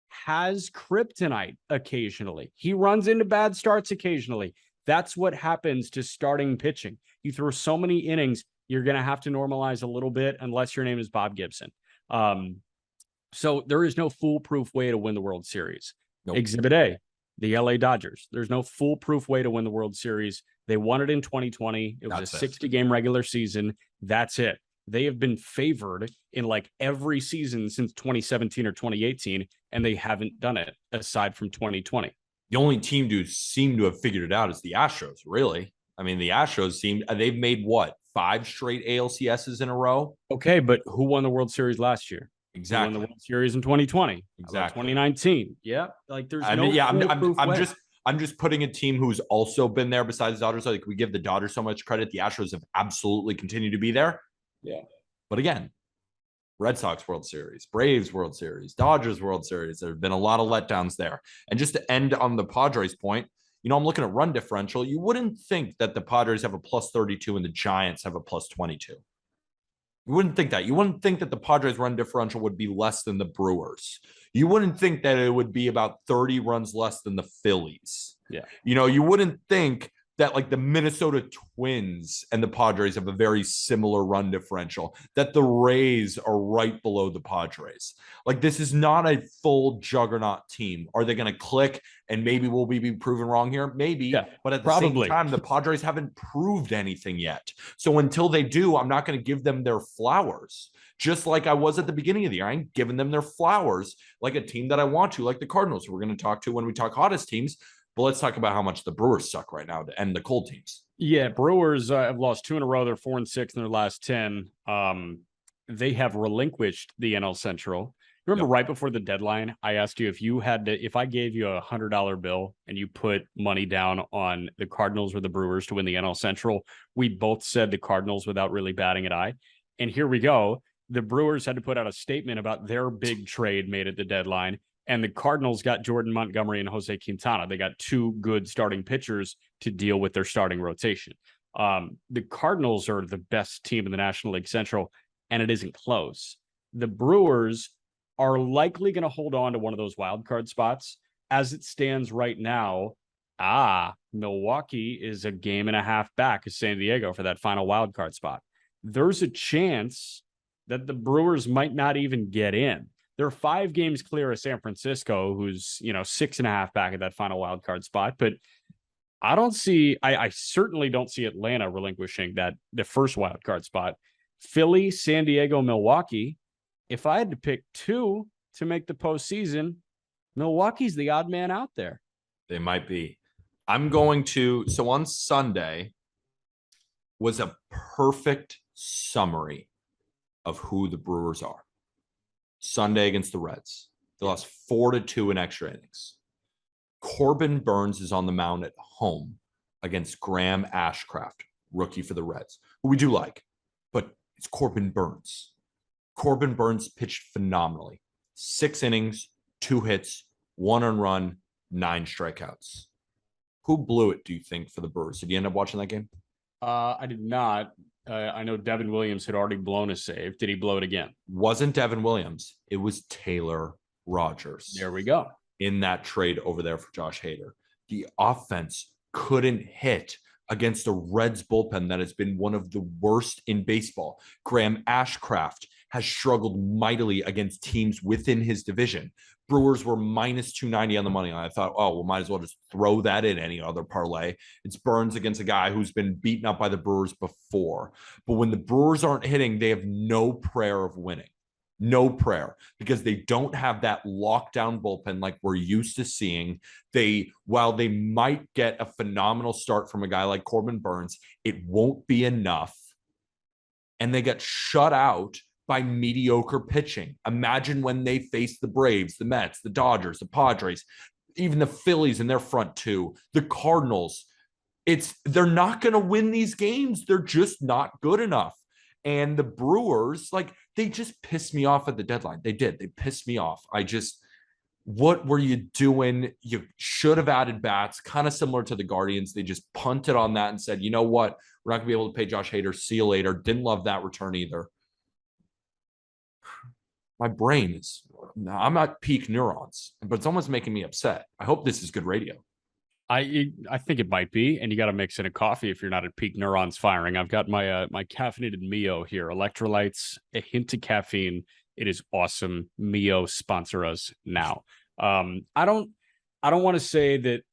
has kryptonite occasionally. He runs into bad starts occasionally. That's what happens to starting pitching. You throw so many innings, you're going to have to normalize a little bit unless your name is Bob Gibson. So there is no foolproof way to win the World Series. Nope. Exhibit A, the LA Dodgers. There's no foolproof way to win the World Series. They won it in 2020. It was a 60-game regular season. That's it. They have been favored in like every season since 2017 or 2018, and they haven't done it aside from 2020. The only team to seem to have figured it out is the Astros, really. I mean, the Astros they've made what, 5 straight ALCSs in a row? Okay, but who won the World Series last year? Exactly. Won the World Series in 2020. Exactly. 2019. Yeah. Like there's I'm just putting a team who's also been there besides the Dodgers. Like, we give the Dodgers so much credit. The Astros have absolutely continued to be there. Yeah. But again, Red Sox World Series, Braves World Series, Dodgers World Series. There have been a lot of letdowns there. And just to end on the Padres point, I'm looking at run differential. You wouldn't think that the Padres have a plus 32 and the Giants have a plus 22. You wouldn't think that. You wouldn't think that the Padres run differential would be less than the Brewers. You wouldn't think that it would be about 30 runs less than the Phillies. Yeah. You wouldn't think that like the Minnesota Twins and the Padres have a very similar run differential, that the Rays are right below the Padres. Like, this is not a full juggernaut team. Are they going to click and maybe we'll be proven wrong here? Maybe. Yeah, but at the same time, the Padres haven't proved anything yet. So until they do, I'm not going to give them their flowers. Just like I was at the beginning of the year, I ain't giving them their flowers like a team that I want to, like the Cardinals, who we're going to talk to when we talk hottest teams. But let's talk about how much the Brewers suck right now and the cold teams. Yeah, Brewers have lost 2 in a row. They're 4-6 in their last 10. They have relinquished the NL Central. Remember Yep. right before the deadline, I asked you if I gave you $100 bill and you put money down on the Cardinals or the Brewers to win the NL Central, we both said the Cardinals without really batting an eye. And here we go. The Brewers had to put out a statement about their big trade made at the deadline. And the Cardinals got Jordan Montgomery and Jose Quintana. They got two good starting pitchers to deal with their starting rotation. The Cardinals are the best team in the National League Central, and it isn't close. The Brewers are likely going to hold on to one of those wild card spots. As it stands right now, Milwaukee is a game and a half back of San Diego for that final wild card spot. There's a chance that the Brewers might not even get in. They're 5 games clear of San Francisco, who's 6.5 back at that final wild card spot. But I certainly don't see Atlanta relinquishing the first wild card spot. Philly, San Diego, Milwaukee. If I had to pick 2 to make the postseason, Milwaukee's the odd man out there. They might be. So on Sunday was a perfect summary of who the Brewers are. Sunday against the Reds. They lost 4-2 in extra innings. Corbin Burnes is on the mound at home against Graham Ashcraft, rookie for the Reds, who we do like, but it's Corbin Burnes. Corbin Burnes pitched phenomenally. 6 innings, 2 hits, 1 earned run, 9 strikeouts. Who blew it, do you think, for the Brewers? Did you end up watching that game? I did not. I know Devin Williams had already blown a save. Did he blow it again? Wasn't Devin Williams. It was Taylor Rogers. There we go. In that trade over there for Josh Hader. The offense couldn't hit against a Reds bullpen that has been one of the worst in baseball. Graham Ashcraft has struggled mightily against teams within his division. Brewers were minus 290 on the money line. I thought, oh, well, might as well just throw that in any other parlay. It's Burnes against a guy who's been beaten up by the Brewers before. But when the Brewers aren't hitting, they have no prayer of winning. No prayer, because they don't have that lockdown bullpen like we're used to seeing. While they might get a phenomenal start from a guy like Corbin Burnes, it won't be enough. And they get shut out by mediocre pitching. Imagine when they face the Braves, the Mets, the Dodgers, the Padres, even the Phillies in their front two, the Cardinals. They're not going to win these games. They're just not good enough. And the Brewers, they just pissed me off at the deadline. They did. They pissed me off. What were you doing? You should have added bats, kind of similar to the Guardians. They just punted on that and said, you know what? We're not going to be able to pay Josh Hader. See you later. Didn't love that return either. My brain I'm at peak neurons, but it's almost making me upset. I hope this is good radio. I think it might be, and you got to mix in a coffee if you're not at peak neurons firing. I've got my my caffeinated Mio here, electrolytes, a hint of caffeine. It is awesome. Mio, sponsor us now. I don't want to say that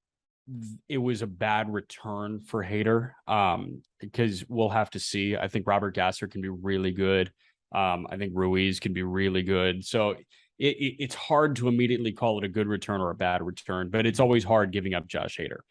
it was a bad return for Hader, because we'll have to see. I think Robert Gasser can be really good. I think Ruiz can be really good. So it's hard to immediately call it a good return or a bad return, but it's always hard giving up Josh Hader.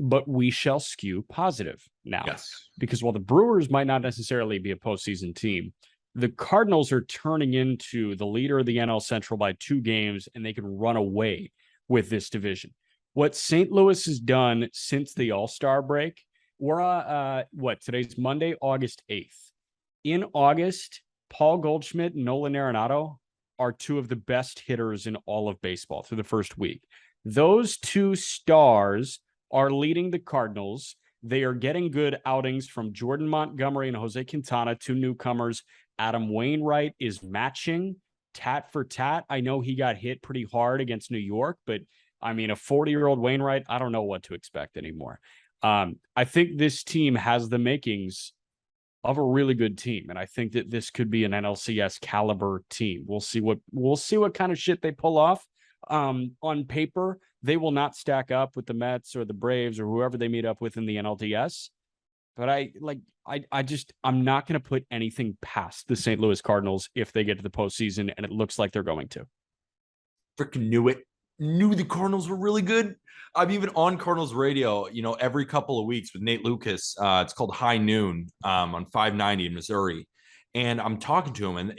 But we shall skew positive now. Yes. Because while the Brewers might not necessarily be a postseason team, the Cardinals are turning into the leader of the NL Central by 2 games, and they can run away with this division. What St. Louis has done since the All-Star break, we're today's Monday, August 8th. In August, Paul Goldschmidt and Nolan Arenado are 2 of the best hitters in all of baseball through the first week. Those 2 stars are leading the Cardinals. They are getting good outings from Jordan Montgomery and Jose Quintana, 2 newcomers. Adam Wainwright is matching tat for tat. I know he got hit pretty hard against New York, but I mean, a 40-year-old Wainwright, I don't know what to expect anymore. I think this team has the makings of a really good team, and I think that this could be an NLCS caliber team. We'll see what kind of shit they pull off. On paper, they will not stack up with the Mets or the Braves or whoever they meet up with in the NLDS. But I'm not going to put anything past the St. Louis Cardinals if they get to the postseason, and it looks like they're going to. Freaking knew it. Knew the Cardinals were really good. I'm even on Cardinals radio, every couple of weeks with Nate Lucas. It's called High Noon on 590 in Missouri. And I'm talking to him, and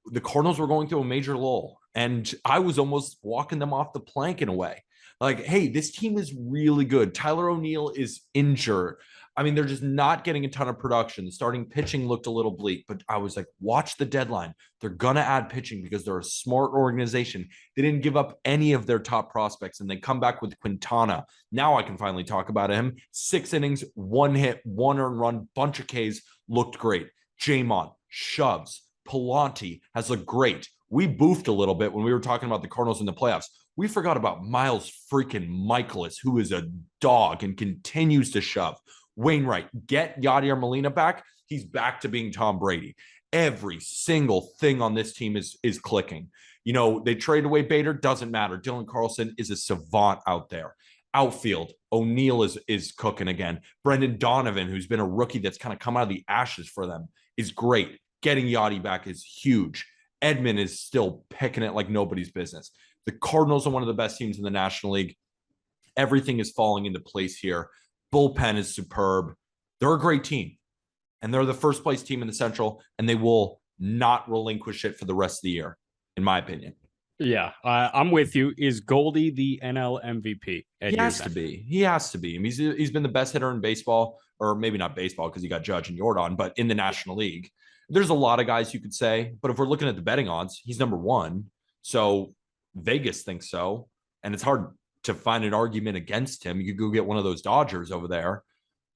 the Cardinals were going through a major lull, and I was almost walking them off the plank in a way. Like, hey, this team is really good. Tyler O'Neill is injured. I mean, they're just not getting a ton of production. The starting pitching looked a little bleak, but I was like, watch the deadline. They're going to add pitching because they're a smart organization. They didn't give up any of their top prospects, and they come back with Quintana. Now I can finally talk about him. 6 innings, 1 hit, 1 earned run, bunch of Ks, looked great. Jamon, shoves. Palante has looked great. We boofed a little bit when we were talking about the Cardinals in the playoffs. We forgot about Miles freaking Michaelis, who is a dog and continues to shove. Wainwright, get Yadier Molina back. He's back to being Tom Brady. Every single thing on this team is clicking. You know, they traded away Bader, doesn't matter. Dylan Carlson is a savant out there. Outfield, O'Neill is cooking again. Brendan Donovan, who's been a rookie that's kind of come out of the ashes for them, is great. Getting Yachty back is huge. Edman is still picking it like nobody's business. The Cardinals are one of the best teams in the National League. Everything is falling into place here. Bullpen is superb. They're a great team, and they're the first place team in the Central, and they will not relinquish it for the rest of the year, in my opinion. Yeah, I'm with you. Is Goldie the NL MVP? He has to be. He has to be. I mean, he's been the best hitter in baseball, or maybe not baseball because you got Judge and Jordan, but in the National League. There's a lot of guys you could say, but if we're looking at the betting odds, he's number 1. So Vegas thinks so, and it's hard to find an argument against him. You could go get one of those Dodgers over there.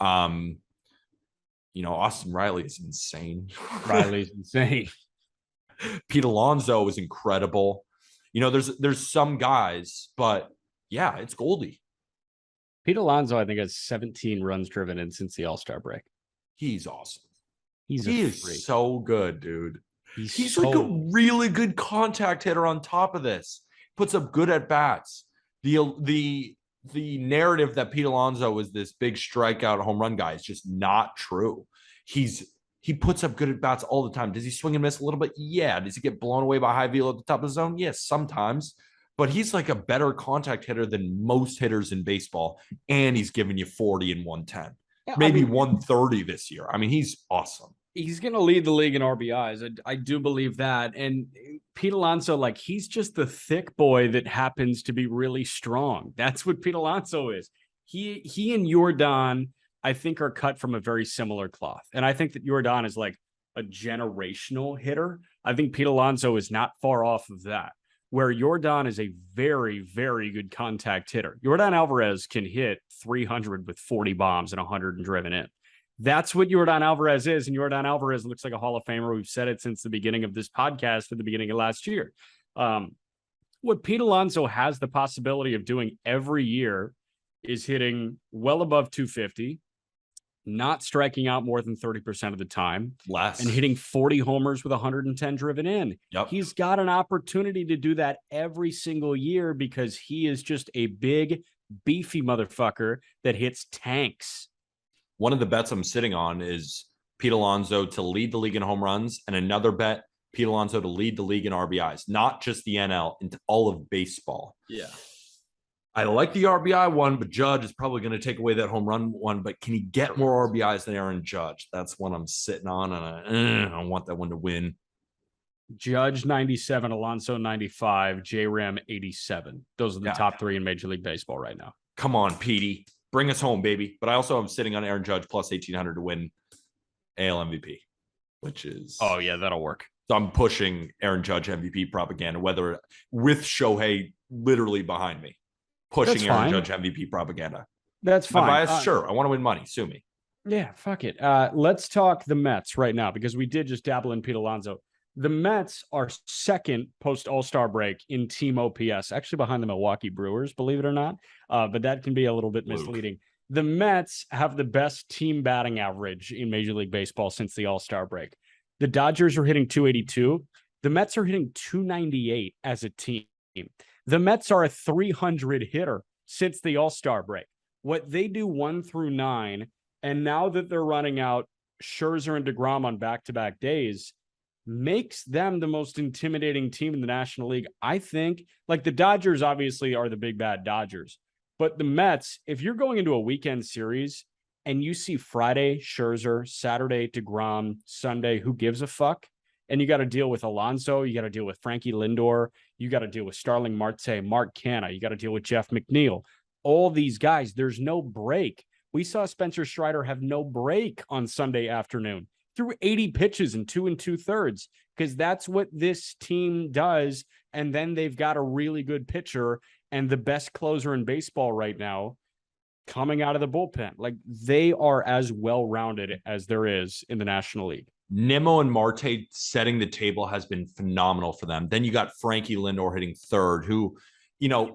You know, Austin Riley is insane. Riley's insane. Pete Alonso is incredible. You know, there's some guys, but yeah, it's Goldie. Pete Alonso, I think, has 17 runs driven in since the All-Star break. He's awesome. He is so good, dude. He's so... like a really good contact hitter on top of this. Puts up good at bats. The narrative that Pete Alonso is this big strikeout home run guy is just not true. He puts up good at bats all the time. Does he swing and miss a little bit? Yeah. Does he get blown away by high velo at the top of the zone? Yes, sometimes. But he's like a better contact hitter than most hitters in baseball. And he's giving you 40 and 110. Yeah, maybe 130 this year. I mean, he's awesome. He's going to lead the league in RBIs. I do believe that. And Pete Alonso, like, he's just the thick boy that happens to be really strong. That's what Pete Alonso is. He and Jordan, I think, are cut from a very similar cloth. And I think that Jordan is like a generational hitter. I think Pete Alonso is not far off of that, where Jordan is a very, very good contact hitter. Jordan Alvarez can hit 300 with 40 bombs and 100 and driven in. That's what Jordan Alvarez is, and Jordan Alvarez looks like a Hall of Famer. We've said it since the beginning of this podcast at the beginning of last year. What Pete Alonso has the possibility of doing every year is hitting well above 250, not striking out more than 30% of the time, and hitting 40 homers with 110 driven in. Yep. He's got an opportunity to do that every single year because he is just a big, beefy motherfucker that hits tanks. One of the bets I'm sitting on is Pete Alonso to lead the league in home runs, and another bet, Pete Alonso to lead the league in RBIs, not just the NL, into all of baseball. Yeah. I like the RBI one, but Judge is probably going to take away that home run one. But can he get more RBIs than Aaron Judge? That's what I'm sitting on, and I want that one to win. Judge 97, Alonso 95, J-Ram 87. Those are the top 3 in Major League Baseball right now. Come on, Petey. Bring us home, baby. But I also am sitting on Aaron Judge plus 1,800 to win AL MVP, which is... Oh, yeah, that'll work. So I'm pushing Aaron Judge MVP propaganda, whether with Shohei literally behind me. Pushing Aaron Judge MVP propaganda. That's fine. Bias? Sure. I want to win money. Sue me. Yeah, fuck it. Let's talk the Mets right now, because we did just dabble in Pete Alonso. The Mets are second post All-Star break in team OPS, actually behind the Milwaukee Brewers, believe it or not. But that can be a little bit misleading. The Mets have the best team batting average in Major League Baseball since the All-Star break. The Dodgers are hitting 282. The Mets are hitting 298 as a team. The Mets are a 300 hitter since the All-Star break. What they do 1 through 9, and now that they're running out Scherzer and DeGrom on back-to-back days, makes them the most intimidating team in the National League. I think, like, the Dodgers obviously are the big bad Dodgers, but the Mets, if you're going into a weekend series and you see Friday Scherzer, Saturday DeGrom, Sunday who gives a fuck, And you got to deal with Alonso. You got to deal with Frankie Lindor. You got to deal with Starling Marte, Mark Canha. You got to deal with Jeff McNeil. All these guys, there's no break. We saw Spencer Strider have no break on Sunday afternoon. Threw 80 pitches in 2 2/3 because that's what this team does. And then they've got a really good pitcher and the best closer in baseball right now coming out of the bullpen. Like, they are as well-rounded as there is in the National League. Nimmo and Marte setting the table has been phenomenal for them. Then you got Frankie Lindor hitting third, who,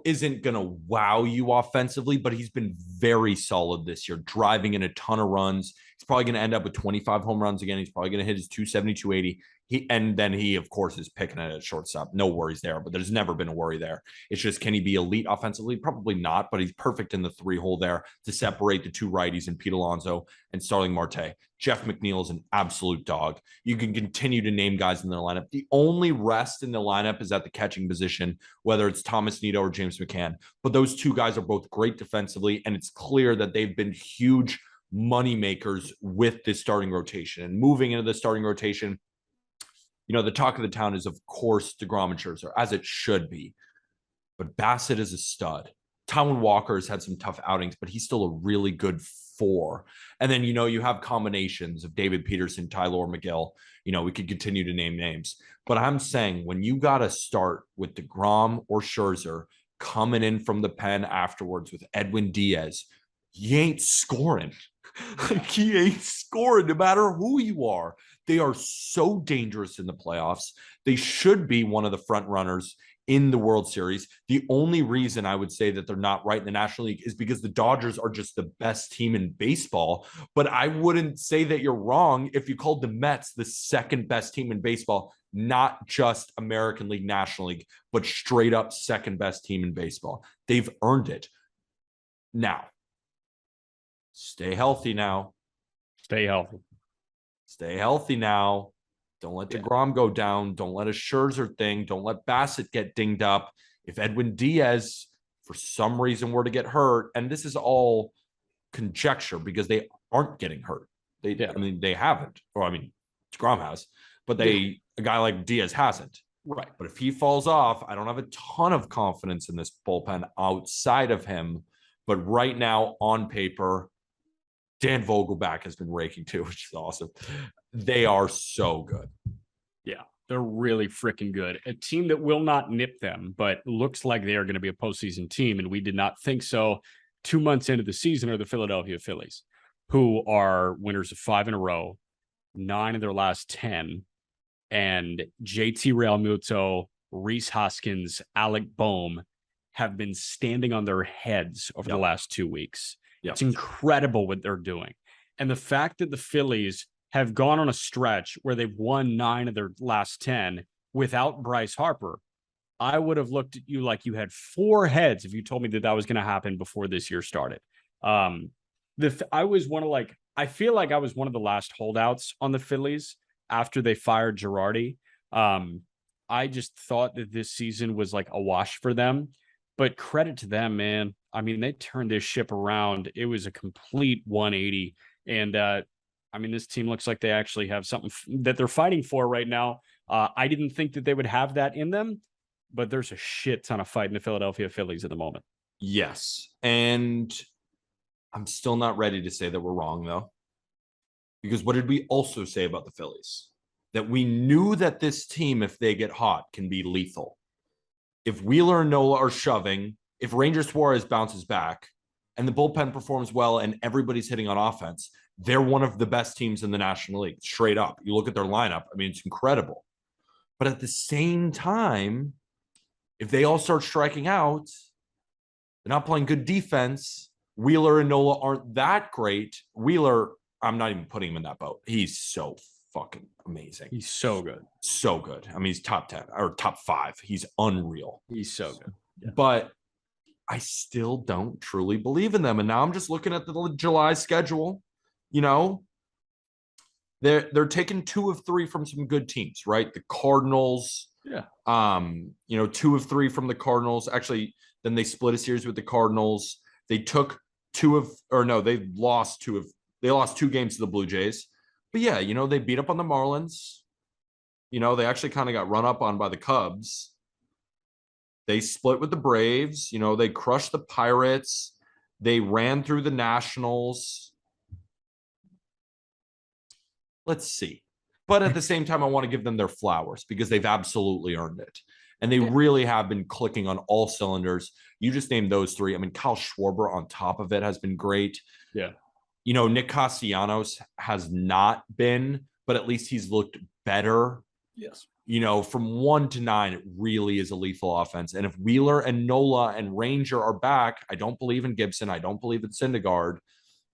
isn't going to wow you offensively, but he's been very solid this year, driving in a ton of runs. He's probably going to end up with 25 home runs again. He's probably going to hit his 270, 280. And then he, of course, is picking it at shortstop. No worries there, but there's never been a worry there. It's just, can he be elite offensively? Probably not, but he's perfect in the 3-hole there to separate the two righties in Pete Alonso and Starling Marte. Jeff McNeil is an absolute dog. You can continue to name guys in their lineup. The only rest in the lineup is at the catching position, whether it's Thomas Nido or James McCann. But those two guys are both great defensively, and it's clear that they've been huge money makers with this starting rotation. And moving into the starting rotation, the talk of the town is, of course, DeGrom and Scherzer, as it should be. But Bassett is a stud. Taijuan Walker has had some tough outings, but he's still a really good 4. And then, you have combinations of David Peterson, Tylor McGill. We could continue to name names. But I'm saying, when you got to start with DeGrom or Scherzer coming in from the pen afterwards with Edwin Diaz, you ain't scoring. He ain't scoring no matter who you are. They are so dangerous in the playoffs. They should be one of the front runners in the World Series. The only reason I would say that they're not right in the National League is because the Dodgers are just the best team in baseball. But I wouldn't say that you're wrong if you called the Mets the second best team in baseball, not just American League, National League, but straight up second best team in baseball. They've earned it. Now, stay healthy now. Stay healthy. Stay healthy now. Don't let DeGrom go down. Don't let a Scherzer thing. Don't let Bassett get dinged up. If Edwin Diaz, for some reason, were to get hurt, and this is all conjecture because they aren't getting hurt. They haven't. Or, DeGrom has. But a guy like Diaz hasn't. Right. But if he falls off, I don't have a ton of confidence in this bullpen outside of him. But right now, on paper, Dan Vogelback has been raking too, which is awesome. They are so good. Yeah, they're really freaking good. A team that will not nip them, but looks like they are going to be a postseason team, and we did not think so 2 months into the season, are the Philadelphia Phillies, who are winners of 5 in a row, 9 of their last 10, and JT Realmuto, Rhys Hoskins, Alec Boehm have been standing on their heads over the last 2 weeks. Yep. It's incredible what they're doing. And the fact that the Phillies have gone on a stretch where they've won 9 of their last 10 without Bryce Harper, I would have looked at you like you had 4 heads if you told me that was going to happen before this year started. I feel like I was one of the last holdouts on the Phillies after they fired Girardi. I just thought that this season was like a wash for them. But credit to them, man. They turned this ship around. It was a complete 180. And, this team looks like they actually have something that they're fighting for right now. I didn't think that they would have that in them, but there's a shit ton of fight in the Philadelphia Phillies at the moment. Yes. And I'm still not ready to say that we're wrong, though. Because what did we also say about the Phillies? That we knew that this team, if they get hot, can be lethal. If Wheeler and Nola are shoving, if Ranger Suarez bounces back, and the bullpen performs well and everybody's hitting on offense, they're one of the best teams in the National League, straight up. You look at their lineup, it's incredible. But at the same time, if they all start striking out, they're not playing good defense. Wheeler and Nola aren't that great. Wheeler, I'm not even putting him in that boat. He's so fucking amazing. He's so good. So good. He's top 10 or top 5. He's unreal. He's so good. Yeah. But I still don't truly believe in them. And now I'm just looking at the July schedule. They're taking 2 of 3 from some good teams, right? The Cardinals. Yeah. 2 of 3 from the Cardinals. Actually, then they split a series with the Cardinals. They lost 2 games to the Blue Jays. But yeah, they beat up on the Marlins. They actually kind of got run up on by the Cubs. They split with the Braves. They crushed the Pirates. They ran through the Nationals. Let's see. But at the same time, I want to give them their flowers because they've absolutely earned it. And they really have been clicking on all cylinders. You just named those three. I mean, Kyle Schwarber on top of it has been great. Yeah. Nick Castellanos has not been, but at least he's looked better. Yes. From 1 to 9, it really is a lethal offense. And if Wheeler and Nola and Ranger are back, I don't believe in Gibson. I don't believe in Syndergaard.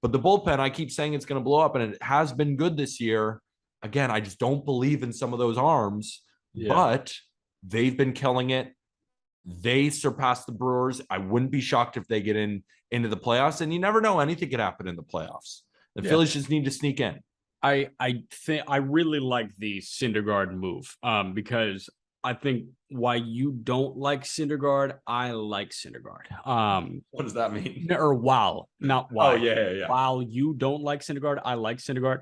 But the bullpen, I keep saying it's going to blow up, and it has been good this year. Again, I just don't believe in some of those arms, but they've been killing it. They surpassed the Brewers. I wouldn't be shocked if they get into the playoffs, and you never know. Anything could happen in the playoffs. The Phillies just need to sneak in. I think I really like the Syndergaard move because I think why you don't like Syndergaard, I like Syndergaard. What does that mean? Or wow, not why. Oh, yeah. While you don't like Syndergaard, I like Syndergaard.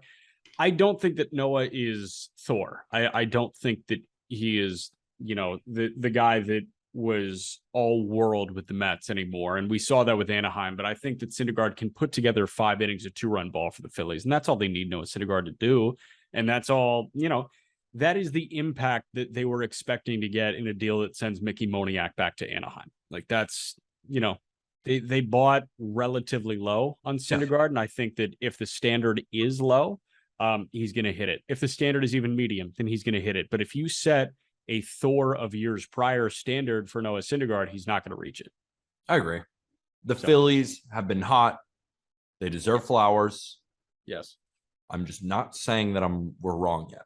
I don't think that Noah is Thor. I don't think that he is, the guy that was all world with the Mets anymore. And we saw that with Anaheim, but I think that Syndergaard can put together 5 innings of 2-run ball for the Phillies. And that's all they need Noah Syndergaard to do. And that's all, that is the impact that they were expecting to get in a deal that sends Mickey Moniak back to Anaheim. Like that's, they bought relatively low on Syndergaard. And I think that if the standard is low, he's going to hit it. If the standard is even medium, then he's going to hit it. But if you set a Thor of years prior standard for Noah Syndergaard, he's not going to reach it. I agree. The Phillies have been hot. They deserve flowers. Yes. I'm just not saying that we're wrong yet.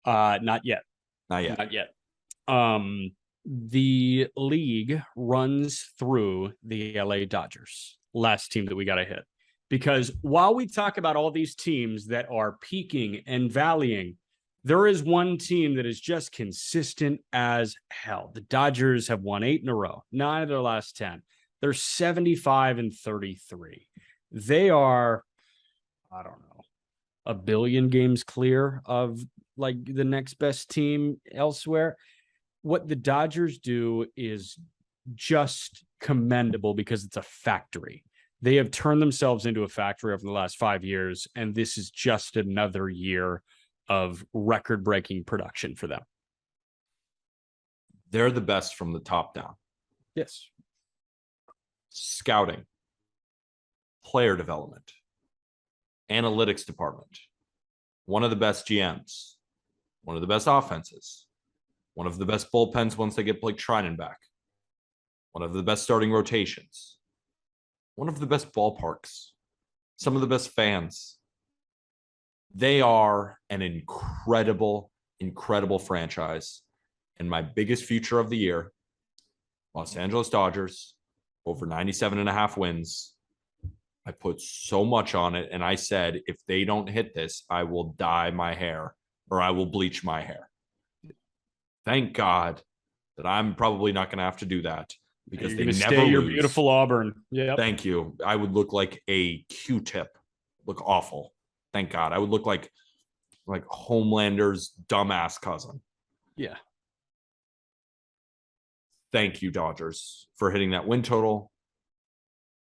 Not yet. Not yet. The league runs through the LA Dodgers, last team that we got to hit. Because while we talk about all these teams that are peaking and valleying, there is one team that is just consistent as hell. The Dodgers have won 8 in a row, 9 of their last 10. They're 75-33. They are, I don't know, a billion games clear of like the next best team elsewhere. What the Dodgers do is just commendable because it's a factory. They have turned themselves into a factory over the last 5 years, and this is just another year of record-breaking production for them. They're the best from the top down. Yes. Scouting, player development, analytics department, one of the best GMs, one of the best offenses, one of the best bullpens once they get Blake Treinen back, one of the best starting rotations, one of the best ballparks, some of the best fans. They are an incredible, incredible franchise. And my biggest future of the year, Los Angeles Dodgers, over 97.5 wins. I put so much on it. And I said, if they don't hit this, I will dye my hair or I will bleach my hair. Thank God that I'm probably not going to have to do that because they never stay your beautiful Auburn. Yeah. Thank you. I would look like a Q-tip. Look awful. Thank God. I would look like Homelander's dumbass cousin. Yeah. Thank you, Dodgers, for hitting that win total.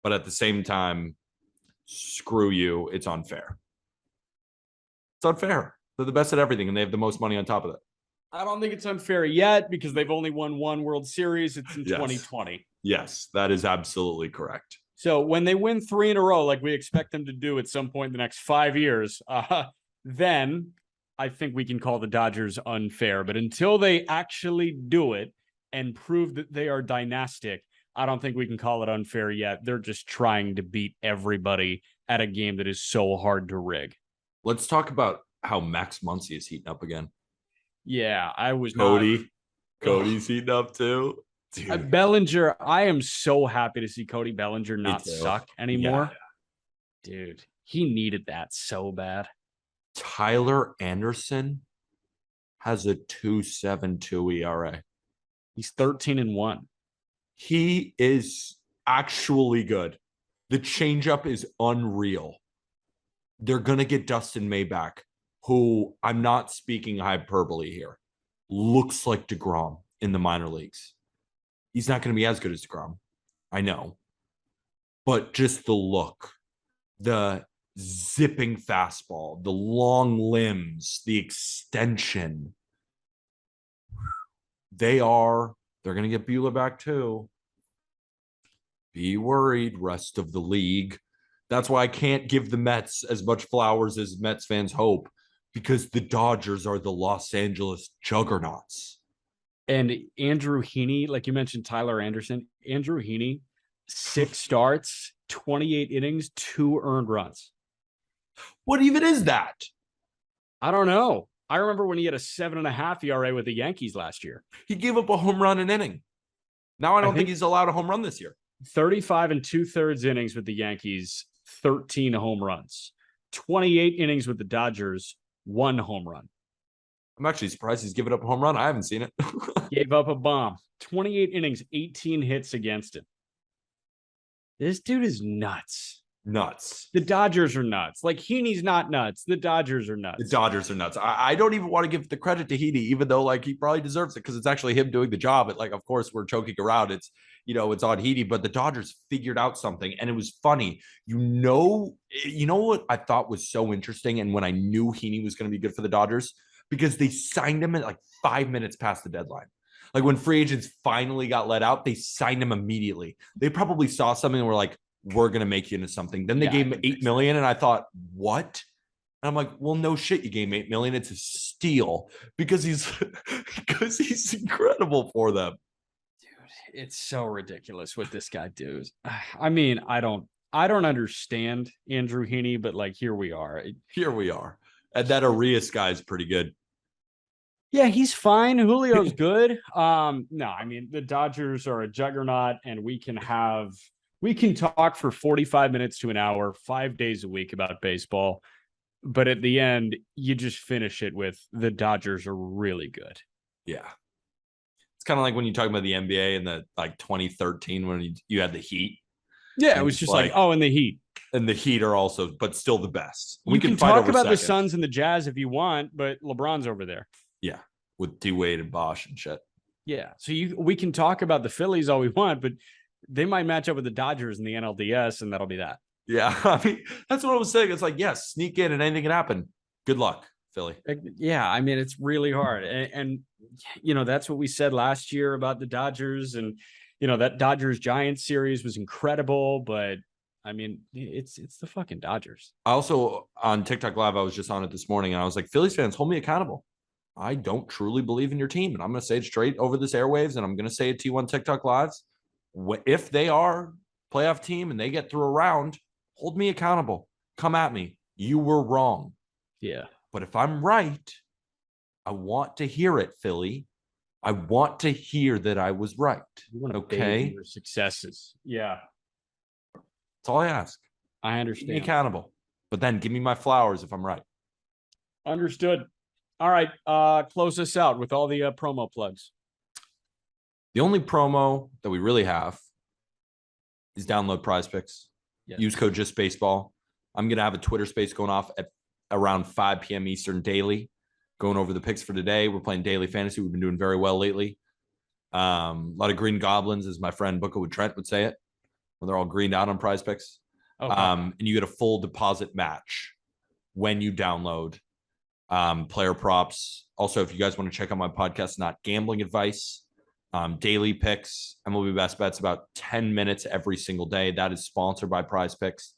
But at the same time, screw you. It's unfair. It's unfair. They're the best at everything, and they have the most money on top of it. I don't think it's unfair yet because they've only won 1 World Series. It's in 2020. Yes, that is absolutely correct. So when they win 3 in a row, like we expect them to do at some point in the next 5 years, then I think we can call the Dodgers unfair. But until they actually do it and prove that they are dynastic, I don't think we can call it unfair yet. They're just trying to beat everybody at a game that is so hard to rig. Let's talk about how Max Muncy is heating up again. Yeah, I was Cody's heating up too. Bellinger, I am so happy to see Cody Bellinger not suck anymore. Yeah. Dude, he needed that so bad. Tyler Anderson has a 2.72 ERA. He's 13-1. He is actually good. The changeup is unreal. They're going to get Dustin May back. who, I'm not speaking hyperbole here, looks like DeGrom in the minor leagues. He's not going to be as good as DeGrom. I know. But just the look, the zipping fastball, the long limbs, the extension. They're going to get Buehler back too. Be worried, rest of the league. That's why I can't give the Mets as much flowers as Mets fans hope, because the Dodgers are the Los Angeles juggernauts. And Andrew Heaney, like you mentioned, Tyler Anderson, Andrew Heaney, 6 starts, 28 innings, 2 earned runs. What even is that? I don't know. I remember when he had a 7.5 ERA with the Yankees last year. He gave up a home run an inning. Now I don't think he's allowed a home run this year. 35 2/3 innings with the Yankees, 13 home runs. 28 innings with the Dodgers, 1 home run. I'm actually surprised he's given up a home run. I haven't seen it. Gave up a bomb. 28 innings, 18 hits against him. This dude is nuts. Nuts. The Dodgers are nuts. Like, Heaney's not nuts. The Dodgers are nuts. The Dodgers are nuts. I don't even want to give the credit to Heaney, even though like he probably deserves it because it's actually him doing the job. It, like, of course, we're joking around. It's, you know, it's on Heaney, but the Dodgers figured out something, and it was funny. You know what I thought was so interesting, and when I knew Heaney was going to be good for the Dodgers, because they signed him at like 5 minutes past the deadline. Like when free agents finally got let out, they signed him immediately. They probably saw something and were like, we're going to make you into something. Then they gave him $8 million. And I thought, what? And I'm like, well, no shit. You gave him $8 million. It's a steal because he's incredible for them. Dude, it's so ridiculous what this guy does. I mean, I don't understand Andrew Heaney, but like, here we are. Here we are. And that Arias guy is pretty good. Yeah, he's fine. Julio's good. No, I mean, the Dodgers are a juggernaut, and we can talk for 45 minutes to an hour, 5 days a week about baseball. But at the end, you just finish it with the Dodgers are really good. Yeah. It's kind of like when you talk about the NBA in the like 2013 when you had the Heat. Yeah, it was just like, oh, and the Heat. And the Heat are also, but still the best. We can talk about the Suns and the Jazz if you want, but LeBron's over there. Yeah, with D-Wade and Bosh and shit. Yeah, so we can talk about the Phillies all we want, but they might match up with the Dodgers in the NLDS, and that'll be that. Yeah, I mean, that's what I was saying. It's like, yes, sneak in and anything can happen. Good luck, Philly. Yeah, I mean, it's really hard. And you know, that's what we said last year about the Dodgers. And, you know, that Dodgers-Giants series was incredible, but I mean, it's the fucking Dodgers. I also, on TikTok Live, I was just on it this morning, and I was like, Phillies fans, hold me accountable. I don't truly believe in your team, and I'm going to say it straight over this airwaves, and I'm going to say it to you on TikTok Lives. If they are a playoff team and they get through a round, hold me accountable. Come at me. You were wrong. Yeah. But if I'm right, I want to hear it, Philly. I want to hear that I was right. You want to okay. Your successes. Yeah. That's all I ask. I understand. Keep me accountable. But then give me my flowers if I'm right. Understood. All right. Close us out with all the promo plugs. The only promo that we really have is download Prize Picks. Yes. Use code JustBaseball. I'm going to have a Twitter space going off at around 5 p.m. Eastern daily, going over the picks for today. We're playing daily fantasy. We've been doing very well lately. A lot of green goblins, as my friend Booker with Trent would say it, when they're all greened out on Prize Picks. Okay. And you get a full deposit match when you download player props. Also, if you guys want to check out my podcast, Not Gambling Advice, daily picks, MLB Best Bets, about 10 minutes every single day. That is sponsored by Prize Picks.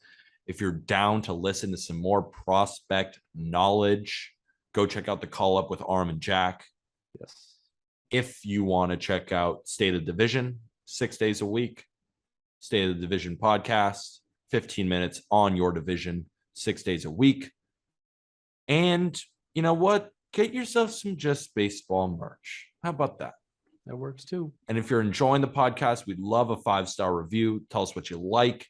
If you're down to listen to some more prospect knowledge, go check out the Call Up with Arm and Jack. Yes. If you want to check out State of the Division, 6 days a week, State of the Division podcast, 15 minutes on your division, 6 days a week. And you know what? Get yourself some Just Baseball merch. How about that? That works too. And if you're enjoying the podcast, we'd love a 5-star review. Tell us what you like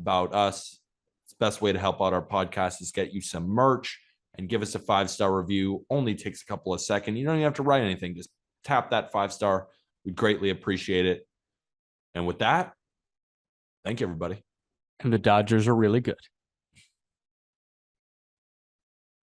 about us. It's the best way to help out our podcast is get you some merch and give us a 5-star review. Only takes a couple of seconds. You don't even have to write anything. Just tap that 5-star. We'd greatly appreciate it. And with that, thank you, everybody. And the Dodgers are really good.